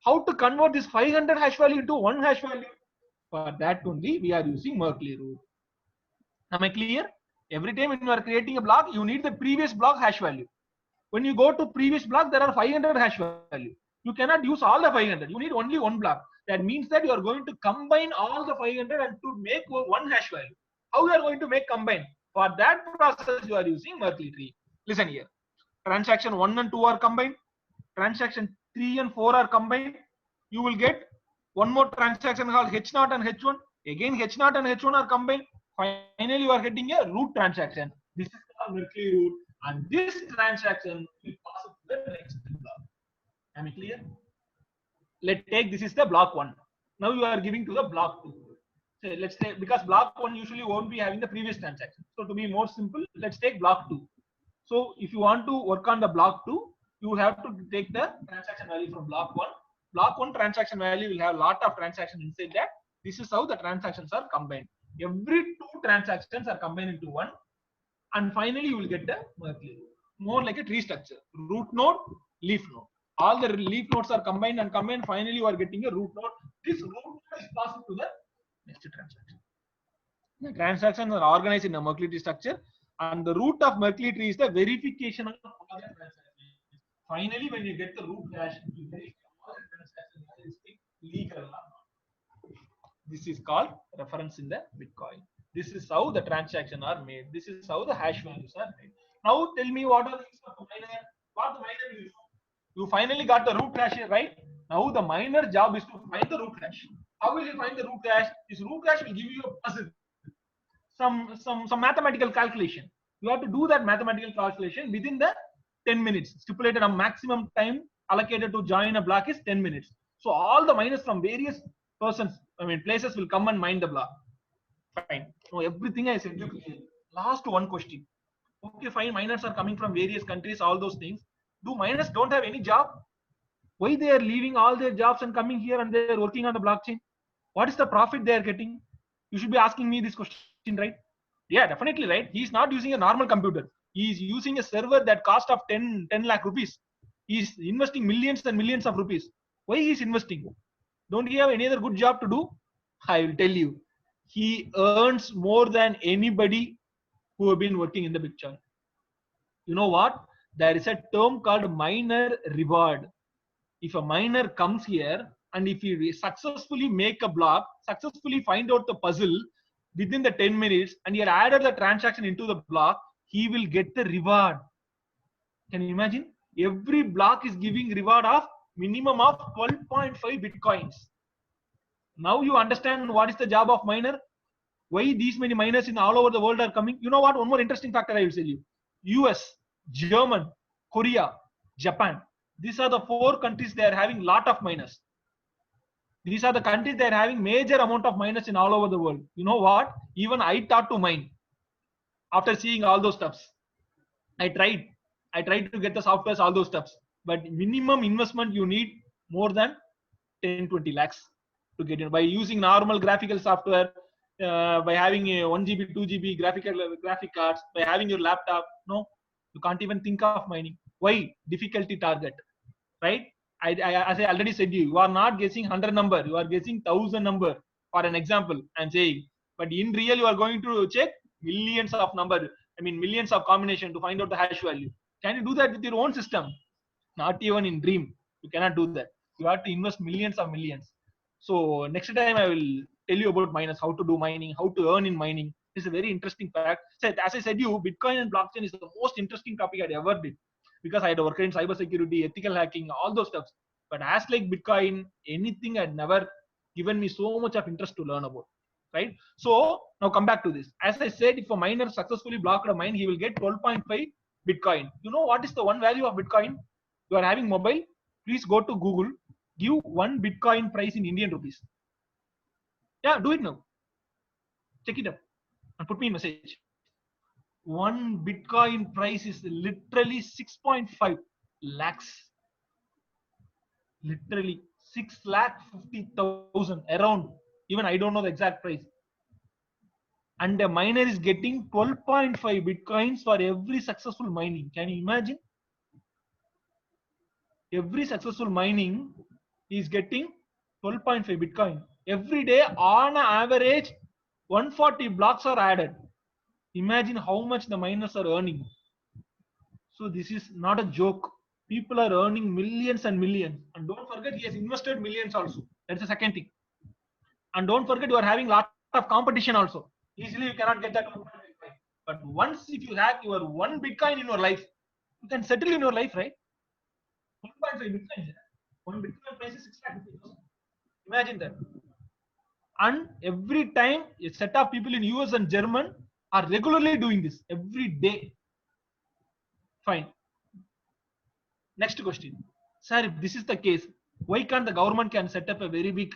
How to convert this 500 hash value into one hash value? For that only, we are using Merkle rule. Am I clear? Every time when you are creating a block, you need the previous block hash value. When you go to previous block, there are 500 hash value. You cannot use all the 500. You need only one block. That means that you are going to combine all the 500 and to make one hash value. How you are going to make combine? For that process, you are using Merkle tree. Listen here. Transaction 1 and 2 are combined. Transaction 3 and 4 are combined. You will get one more transaction called H0 and H1. Again, H0 and H1 are combined. Finally, you are getting a root transaction. This is called Merkle root. And this transaction will pass it to the next block. Am I clear? Let's take this is the block 1. Now you are giving to the block 2. So let's take, because block 1 usually won't be having the previous transaction. So to be more simple, let's take block 2. So if you want to work on the block 2, you have to take the transaction value from block 1. Block 1 transaction value will have a lot of transactions inside that. This is how the transactions are combined. Every 2 transactions are combined into one. And finally, you will get the Merkle root. More like a tree structure. Root node, leaf node. All the leaf nodes are combined and combined. Finally, you are getting a root node. This root node is passed to the next transaction. The transactions are organized in a Merkle tree structure. And the root of Merkle tree is the verification of all the transactions. Finally, when you get the root hash, you verify all the transactions is legal or not. This is called reference in the Bitcoin. This is how the transactions are made. This is how the hash values are made. Now tell me what are the miner? What the miner is? You finally got the root hash here, right? Now the miner job is to find the root hash. How will you find the root hash? This root hash will give you a puzzle. Some mathematical calculation. You have to do that mathematical calculation within the 10 minutes. Stipulated a maximum time allocated to join a block is 10 minutes. So all the miners from various places will come and mine the block. Fine. So everything I said you clearly. Last one question. Okay, fine. Miners are coming from various countries, all those things. Do miners don't have any job? Why they are leaving all their jobs and coming here and they are working on the blockchain? What is the profit they are getting? You should be asking me this question, right? Yeah, definitely, right? He is not using a normal computer. He is using a server that cost of 10 lakh rupees. He is investing millions and millions of rupees. Why he is investing? Don't he have any other good job to do? I will tell you. He earns more than anybody who have been working in the Bitcoin. You know what? There is a term called miner reward. If a miner comes here and if he successfully make a block, successfully find out the puzzle within the 10 minutes and he had added the transaction into the block, he will get the reward. Can you imagine? Every block is giving reward of minimum of 12.5 Bitcoins. Now you understand what is the job of miner? Why these many miners in all over the world are coming? You know what? One more interesting factor I will tell you. US, German, Korea, Japan. These are the 4 countries they are having lot of miners. These are the countries that are having major amount of miners in all over the world. You know what? Even I thought to mine after seeing all those stuffs. I tried to get the softwares, all those stuffs. But minimum investment you need more than 10-20 lakhs to get in by using normal graphical software, by having a 1 GB, 2 GB graphic cards, by having your laptop. No, you can't even think of mining. Why? Difficulty target, right? As I already said, you are not guessing 100 number, you are guessing 1000 number for an example. I'm saying, but in real, you are going to check millions of number. I mean, millions of combination to find out the hash value. Can you do that with your own system? Not even in dream. You cannot do that. You have to invest millions of millions. So next time I will tell you about miners, how to do mining, how to earn in mining. It's a very interesting fact. So as I said, you Bitcoin and blockchain is the most interesting topic I'd ever did, because I had worked in cybersecurity, ethical hacking, all those stuff. But as like Bitcoin, anything had never given me so much of interest to learn about. Right? So now come back to this. As I said, if a miner successfully blocked a mine, he will get 12.5 Bitcoin. You know what is the one value of Bitcoin? You are having mobile, please go to Google, give 1 Bitcoin price in Indian rupees. Yeah, do it now. Check it up and put me in message. 1 Bitcoin price is literally 6.5 lakhs. Literally 6,50,000 around. Even I don't know the exact price. And the miner is getting 12.5 Bitcoins for every successful mining. Can you imagine? Every successful mining is getting 12.5 Bitcoin. Every day, on average, 140 blocks are added. Imagine how much the miners are earning. So this is not a joke. People are earning millions and millions. And don't forget, he has invested millions also. That's the second thing. And don't forget, you are having a lot of competition also. Easily you cannot get that 1.5. But once if you have your 1 Bitcoin in your life, you can settle in your life, right? 1.5 Bitcoin. 1 Bitcoin price is 6,50,000. Imagine that. And every time a set of people in US and German are regularly doing this every day. Fine. Next question. Sir, if this is the case, why can't the government can set up a very big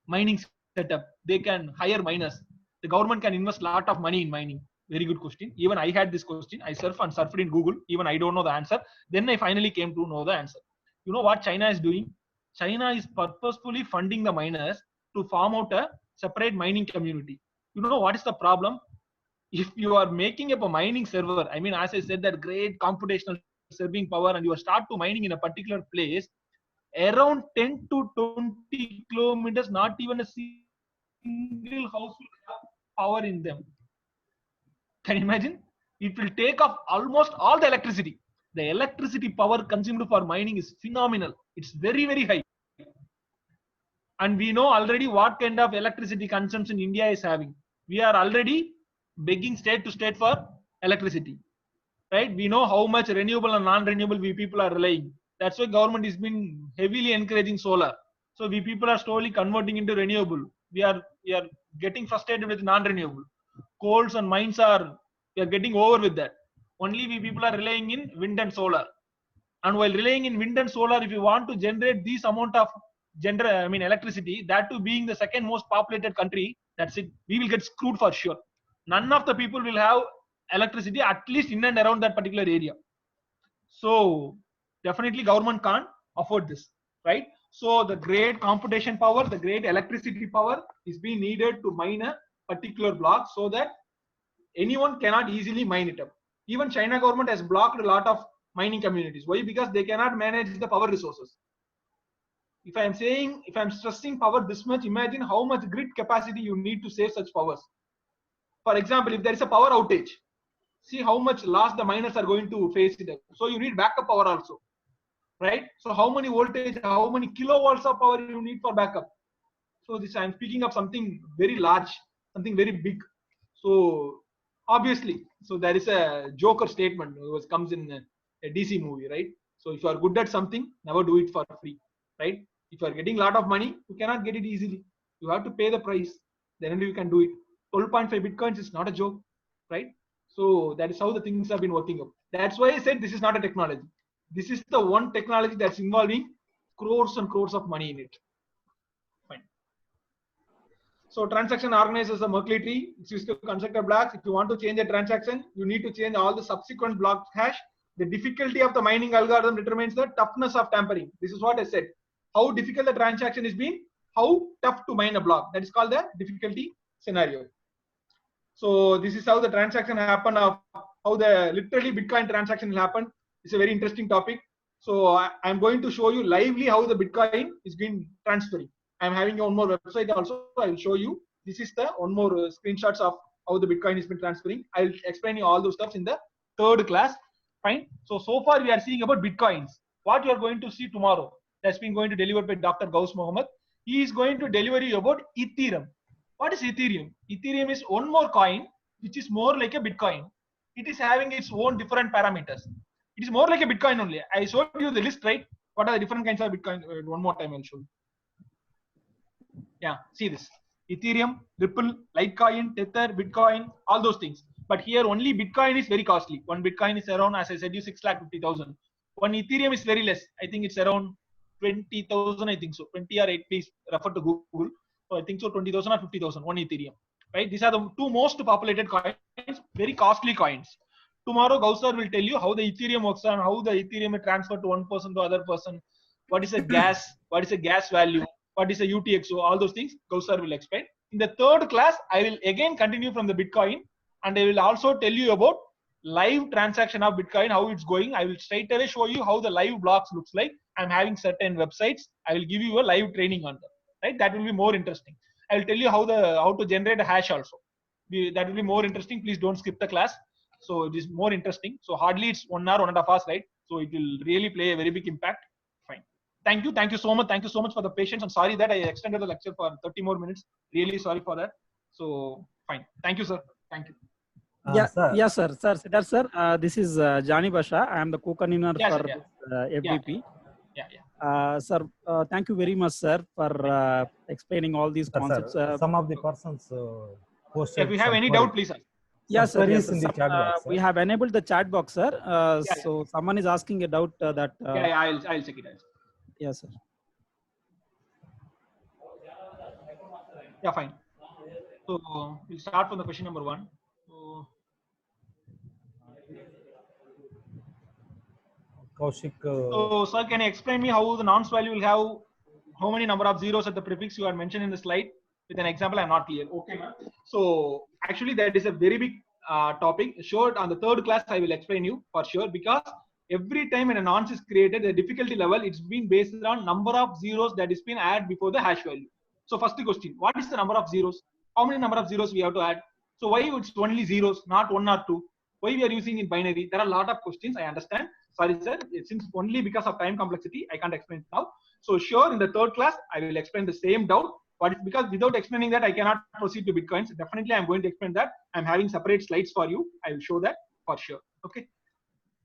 mining setup? They can hire miners. The government can invest a lot of money in mining. Very good question. Even I had this question. I surfed in Google. Even I don't know the answer. Then I finally came to know the answer. You know what China is doing? China is purposefully funding the miners to farm out a separate mining community. You know what is the problem? If you are making up a mining server, I mean, as I said, that great computational serving power, and you start to mining in a particular place, around 10 to 20 kilometers, not even a single house will have power in them. Can you imagine? It will take off almost all the electricity. The electricity power consumed for mining is phenomenal. It's very, very high. And we know already what kind of electricity consumption India is having. We are already begging state to state for electricity. Right? We know how much renewable and non-renewable we people are relying. That's why government has been heavily encouraging solar. So we people are slowly converting into renewable. We are getting frustrated with non-renewable. Coals and mines we are getting over with that. Only we people are relying in wind and solar. And while relying in wind and solar, if you want to generate this amount of electricity, that too being the second most populated country, that's it. We will get screwed for sure. None of the people will have electricity, at least in and around that particular area. So definitely government can't afford this, right? So the great computation power, the great electricity power is being needed to mine a particular block so that anyone cannot easily mine it up. Even China government has blocked a lot of mining communities. Why? Because they cannot manage the power resources. If I'm stressing power this much, imagine how much grid capacity you need to save such powers. For example, if there is a power outage, see how much loss the miners are going to face it. So you need backup power also, right? So how many voltage, how many kilowatts of power you need for backup? So this, I'm speaking of something very large, something very big. So obviously, so there is a Joker statement which comes in a DC movie, right? So if you are good at something, never do it for free, right? If you are getting a lot of money, you cannot get it easily. You have to pay the price. Then only you can do it. 12.5 Bitcoins is not a joke, right? So that is how the things have been working out. That's why I said this is not a technology. This is the one technology that's involving crores and crores of money in it. Fine. So transaction organized as a Merkle tree. It's used to constructor blocks. If you want to change a transaction, you need to change all the subsequent block hash. The difficulty of the mining algorithm determines the toughness of tampering. This is what I said. How difficult the transaction is being, how tough to mine a block. That is called the difficulty scenario. So this is how the transaction happen, of how the literally Bitcoin transaction will happen. It's a very interesting topic. So I'm going to show you lively how the Bitcoin is being transferring. I'm having one more website also. I will show you. This is the one more screenshots of how the Bitcoin has been transferring. I'll explain you all those stuff in the third class. Fine. So far we are seeing about Bitcoins. What you are going to see tomorrow, that's been going to deliver by Dr. Gauss Mohammed. He is going to deliver you about Ethereum. What is Ethereum? Ethereum is one more coin which is more like a Bitcoin. It is having its own different parameters. It is more like a Bitcoin only. I showed you the list, right? What are the different kinds of Bitcoin? One more time I'll show you. Yeah, see this. Ethereum, Ripple, Litecoin, Tether, Bitcoin, all those things. But here only Bitcoin is very costly. One Bitcoin is around, as I said, you 6,50,000. One Ethereum is very less. I think it's around 20,000. I think so. 20 or 8. Please refer to Google. So I think so. 20,000 or 50,000. One Ethereum. Right? These are the two most populated coins. Very costly coins. Tomorrow, Gaussar will tell you how the Ethereum works and how the Ethereum is transferred to one person to other person. What is a gas? What is a gas value? What is a UTXO? All those things Gaussar will explain. In the third class, I will again continue from the Bitcoin, and I will also tell you about live transaction of Bitcoin, how it's going. I will straight away show you how the live blocks looks like. I'm having certain websites. I will give you a live training on them. Right? That will be more interesting. I will tell you how to generate a hash also. That will be more interesting. Please don't skip the class. So it is more interesting. So hardly it's 1 hour, 1.5 hours, right? So it will really play a very big impact. Fine. Thank you. Thank you so much. Thank you so much for the patience. I'm sorry that I extended the lecture for 30 more minutes. Really sorry for that. So fine. Thank you, sir. Thank you. Yes, sir. Siddharth, sir. This is Jani Basha. I am the co-convener for FDP. Sir, thank you very much, sir, for explaining all these concepts. Some of the persons posted. If you have any doubt, please, sir. Yes, sir. Yes, in the chat box, we have enabled the chat box, sir. So someone is asking a doubt that. I'll check it out. Yes, sir. Yeah, fine. So we'll start from the question number 1. Kaushik. So, sir, can you explain me how the nonce value will have how many number of zeros at the prefix you are mentioned in the slide? With an example, I'm not clear. Okay, ma'am. So actually, that is a very big topic. Sure, on the third class, I will explain you for sure, because every time when a nonce is created, the difficulty level, it's been based on number of zeros that is been added before the hash value. So first question, what is the number of zeros? How many number of zeros we have to add? So why it's only zeros, not 1 or 2? Why we are using in binary? There are a lot of questions, I understand. Sorry, sir. Since only because of time complexity, I can't explain it now. So sure, in the third class, I will explain the same doubt. But because without explaining that, I cannot proceed to Bitcoins. Definitely, I'm going to explain that. I'm having separate slides for you. I will show that for sure. Okay.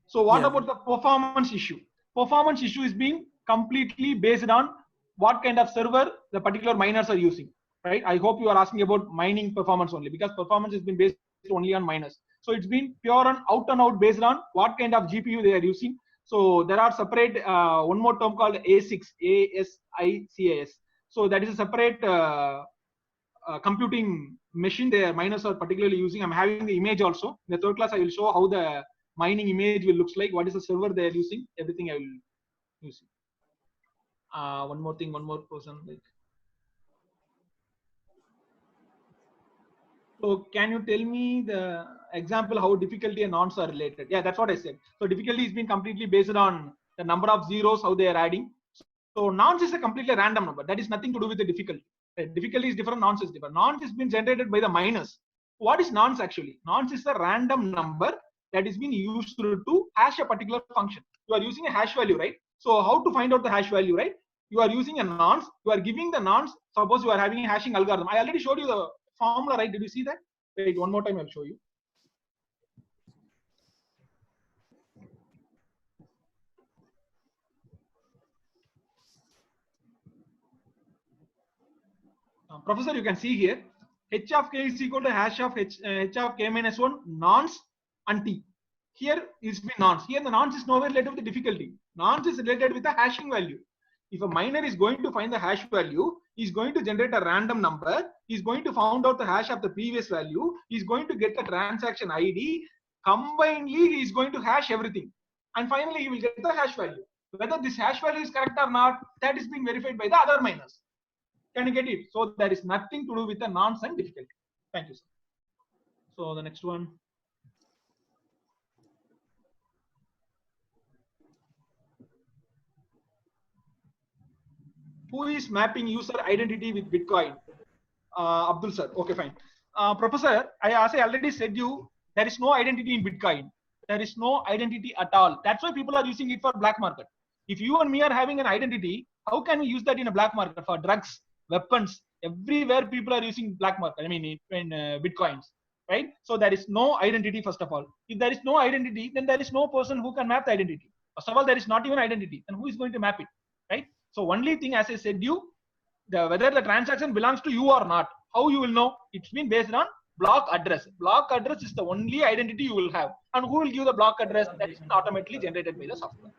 So what about the performance issue? Performance issue is being completely based on what kind of server the particular miners are using, right? I hope you are asking about mining performance only, because performance has been based only on miners. So it's been pure and out based on what kind of GPU they are using. So there are separate one more term called ASICs, ASICs. So that is a separate computing machine their miners are particularly using. I'm having the image also. In the third class, I will show how the mining image will looks like. What is the server they are using? Everything I will use. One more thing, one more person. So can you tell me the example how difficulty and nonce are related? Yeah, that's what I said. So difficulty is being completely based on the number of zeros, how they are adding. So nonce is a completely random number. That is nothing to do with the difficulty. Difficulty is different, nonce is different. Nonce is being generated by the miners. What is nonce actually? Nonce is a random number that is being used to hash a particular function. You are using a hash value, right? So how to find out the hash value, right? You are using a nonce. You are giving the nonce. Suppose you are having a hashing algorithm. I already showed you the formula, right? Did you see that? Wait, one more time I'll show you. Professor, you can see here, h of k is equal to hash of h of k minus 1 nonce and t. Here is nonce. Here the nonce is nowhere related with the difficulty. Nonce is related with the hashing value. If a miner is going to find the hash value, he's going to generate a random number. He's going to find out the hash of the previous value. He's going to get the transaction ID. Combinedly, he is going to hash everything. And finally, he will get the hash value. Whether this hash value is correct or not, that is being verified by the other miners. Can you get it? So there is nothing to do with the nonce and difficulty. Thank you, sir. So the next one. Who is mapping user identity with Bitcoin? Abdul sir. Okay, fine. Professor, as I already said you, there is no identity in Bitcoin. There is no identity at all. That's why people are using it for black market. If you and me are having an identity, how can we use that in a black market for drugs, weapons? Everywhere people are using black market. I mean, in Bitcoins, right? So there is no identity, first of all. If there is no identity, then there is no person who can map the identity. First of all, there is not even identity. Then who is going to map it, right? So only thing, as I said you, whether the transaction belongs to you or not, how you will know? It's been based on block address. Block address is the only identity you will have. And who will give the block address? That is automatically generated by the software.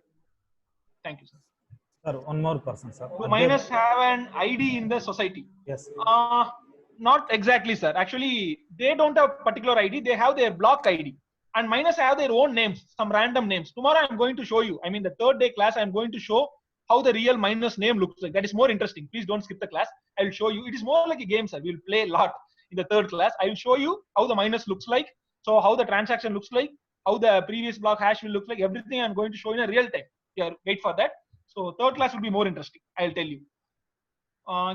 Thank you, sir. Sir, one more person, sir. Do miners have an ID in the society? Yes. Not exactly, sir. Actually, they don't have particular ID. They have their block ID. And miners have their own names, some random names. Tomorrow I'm going to show you. I mean, the third day class, I'm going to show how the real miner's name looks like. That is more interesting. Please don't skip the class. I will show you. It is more like a game, sir. We'll play a lot in the third class. I will show you how the miners looks like. So how the transaction looks like, how the previous block hash will look like. Everything I'm going to show in a real time. Here, wait for that. So third class will be more interesting. I'll tell you.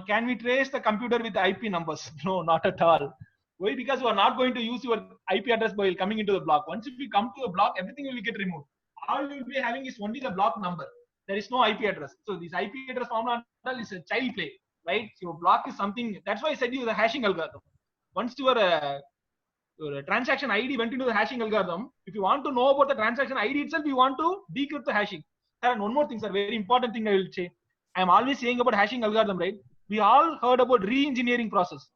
Can we trace the computer with the IP numbers? No, not at all. Why? Because you are not going to use your IP address while coming into the block. Once if you come to the block, everything will get removed. All you will be having is only the block number. There is no IP address. So this IP address formula is a child play, right? So your block is something. That's why I said you the hashing algorithm. Once your transaction ID went into the hashing algorithm, if you want to know about the transaction ID itself, you want to decrypt the hashing. And one more thing, sir, very important thing I will say. I am always saying about hashing algorithm, right? We all heard about re-engineering process.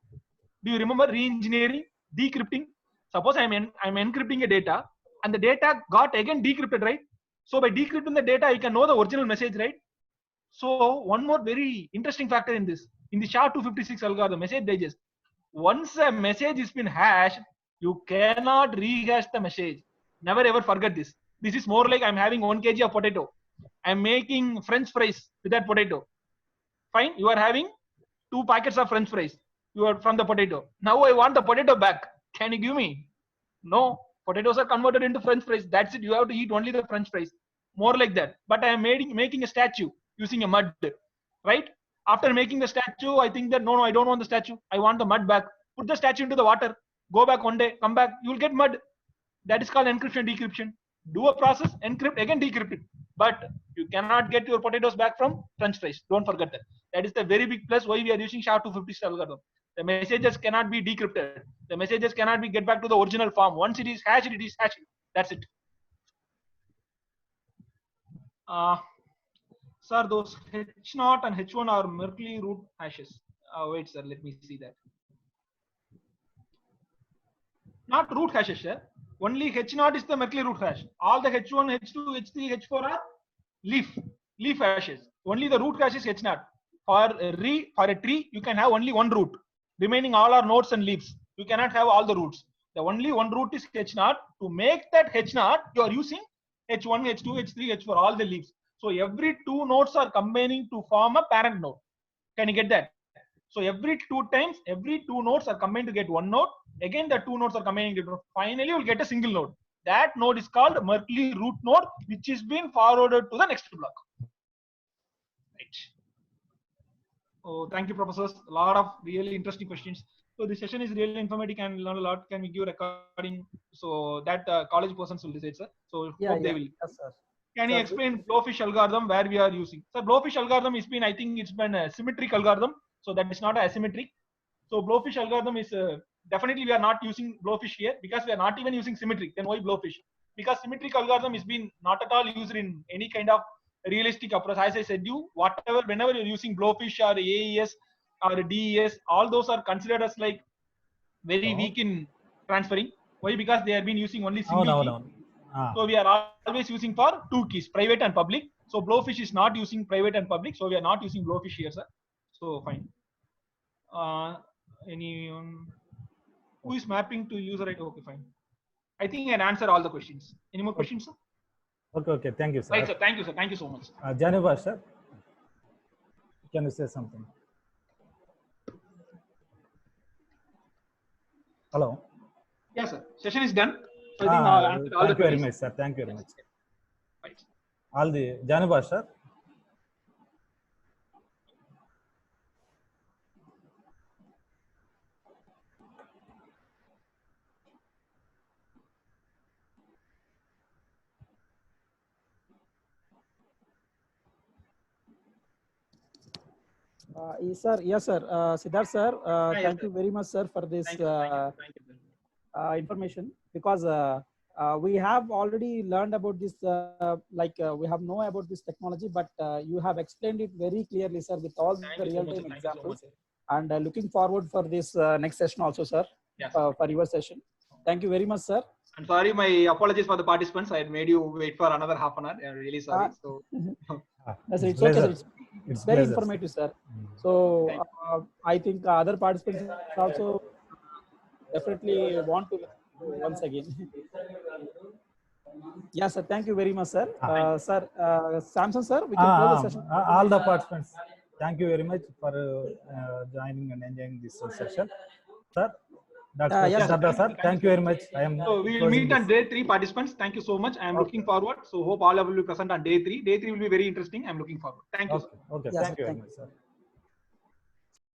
Do you remember re-engineering, decrypting? Suppose I'm encrypting a data and the data got again decrypted, right? So by decrypting the data, you can know the original message, right? So one more very interesting factor in this, in the SHA-256 algorithm, message digest. Once a message has been hashed, you cannot rehash the message. Never ever forget this. This is more like I'm having 1 kg of potato. I'm making French fries with that potato. Fine, you are having 2 packets of French fries. You are from the potato. Now I want the potato back. Can you give me? No. Potatoes are converted into French fries. That's it. You have to eat only the French fries. More like that. But I am making a statue using a mud, right? After making the statue, I think that no, I don't want the statue. I want the mud back. Put the statue into the water. Go back one day. Come back. You will get mud. That is called encryption, decryption. Do a process, encrypt, again decrypt it. But you cannot get your potatoes back from French fries. Don't forget that. That is the very big plus why we are using SHA-256 algorithm. The messages cannot be decrypted. The messages cannot be get back to the original form. Once it is hashed, it is hashed. That's it. Sir, those H0 and H1 are Merkle root hashes. Wait, sir, let me see that. Not root hashes, sir. Only H0 is the Merkle root hash. All the H1, H2, H3, H4 are leaf hashes. Only the root hash is H0. For a tree, you can have only one root. Remaining all are nodes and leaves. You cannot have all the roots. The only one root is H0. To make that H0, you are using H1, H2, H3, H4, all the leaves. So every 2 nodes are combining to form a parent node. Can you get that? So every 2 times, every 2 nodes are combined to get 1 node. Again, the 2 nodes are combining to get. Finally, you will get a single node. That node is called Merkle root node, which is being forwarded to the next block. Right. Oh, thank you, professors. A lot of really interesting questions. So the session is really informative and learn a lot. Can we give recording so that college persons will decide, sir? So hope they will. Yes, sir. Can you explain Blowfish algorithm where we are using? So Blowfish algorithm has been, I think it's been a symmetric algorithm. So that is not asymmetric. So Blowfish algorithm is definitely we are not using Blowfish here because we are not even using symmetric. Then why Blowfish? Because symmetric algorithm is been not at all used in any kind of realistic approach. As I said you, whatever, whenever you're using Blowfish or AES or DES, all those are considered as like very weak in transferring. Why? Because they have been using only single key. So we are always using for two keys, private and public. So Blowfish is not using private and public. So we are not using Blowfish here, sir. So fine. Anyone who is mapping to user ID? Okay, fine. I think I can answer all the questions. Any more questions, sir? Okay. Thank you, sir. Right, sir. Thank you, sir. Thank you so much. Jani Basha, can you say something? Hello. Yes, sir. Session is done. So I think I'll answer all the Thank you very queries. much, sir. Thank you very much. Right. All the Jani Basha. Yes, sir. Siddharth, sir, Yes, thank sir. you very much, sir, for this Thank you. Thank you, sir. information, because we have already learned about this, we have know about this technology, but you have explained it very clearly, sir, with all Thank the you so much, real-time sir. Thank you so examples. much, sir. And looking forward for this next session also, sir, Yes. for your session. Thank you very much, sir. I'm sorry, my apologies for the participants. I had made you wait for another half an hour. I'm really sorry. So Yes, it's pleasure. okay, sir. It's very pleasure, informative, sir. Mm. So I think other participants also definitely want to learn once again. Yes, sir. Thank you very much, sir. Sir, Samson, sir, we can close the session. All the participants, thank you very much for joining and enjoying this session, sir. That's yes, Siddhartha, sir. Thank you very much. I am So we will closing meet this. on day 3, participants. Thank you so much. I am looking forward. So hope all of you will be present on day 3. Day 3 will be very interesting. I'm looking forward. Thank you, sir. Okay. Yes, Thank you very thank much, sir.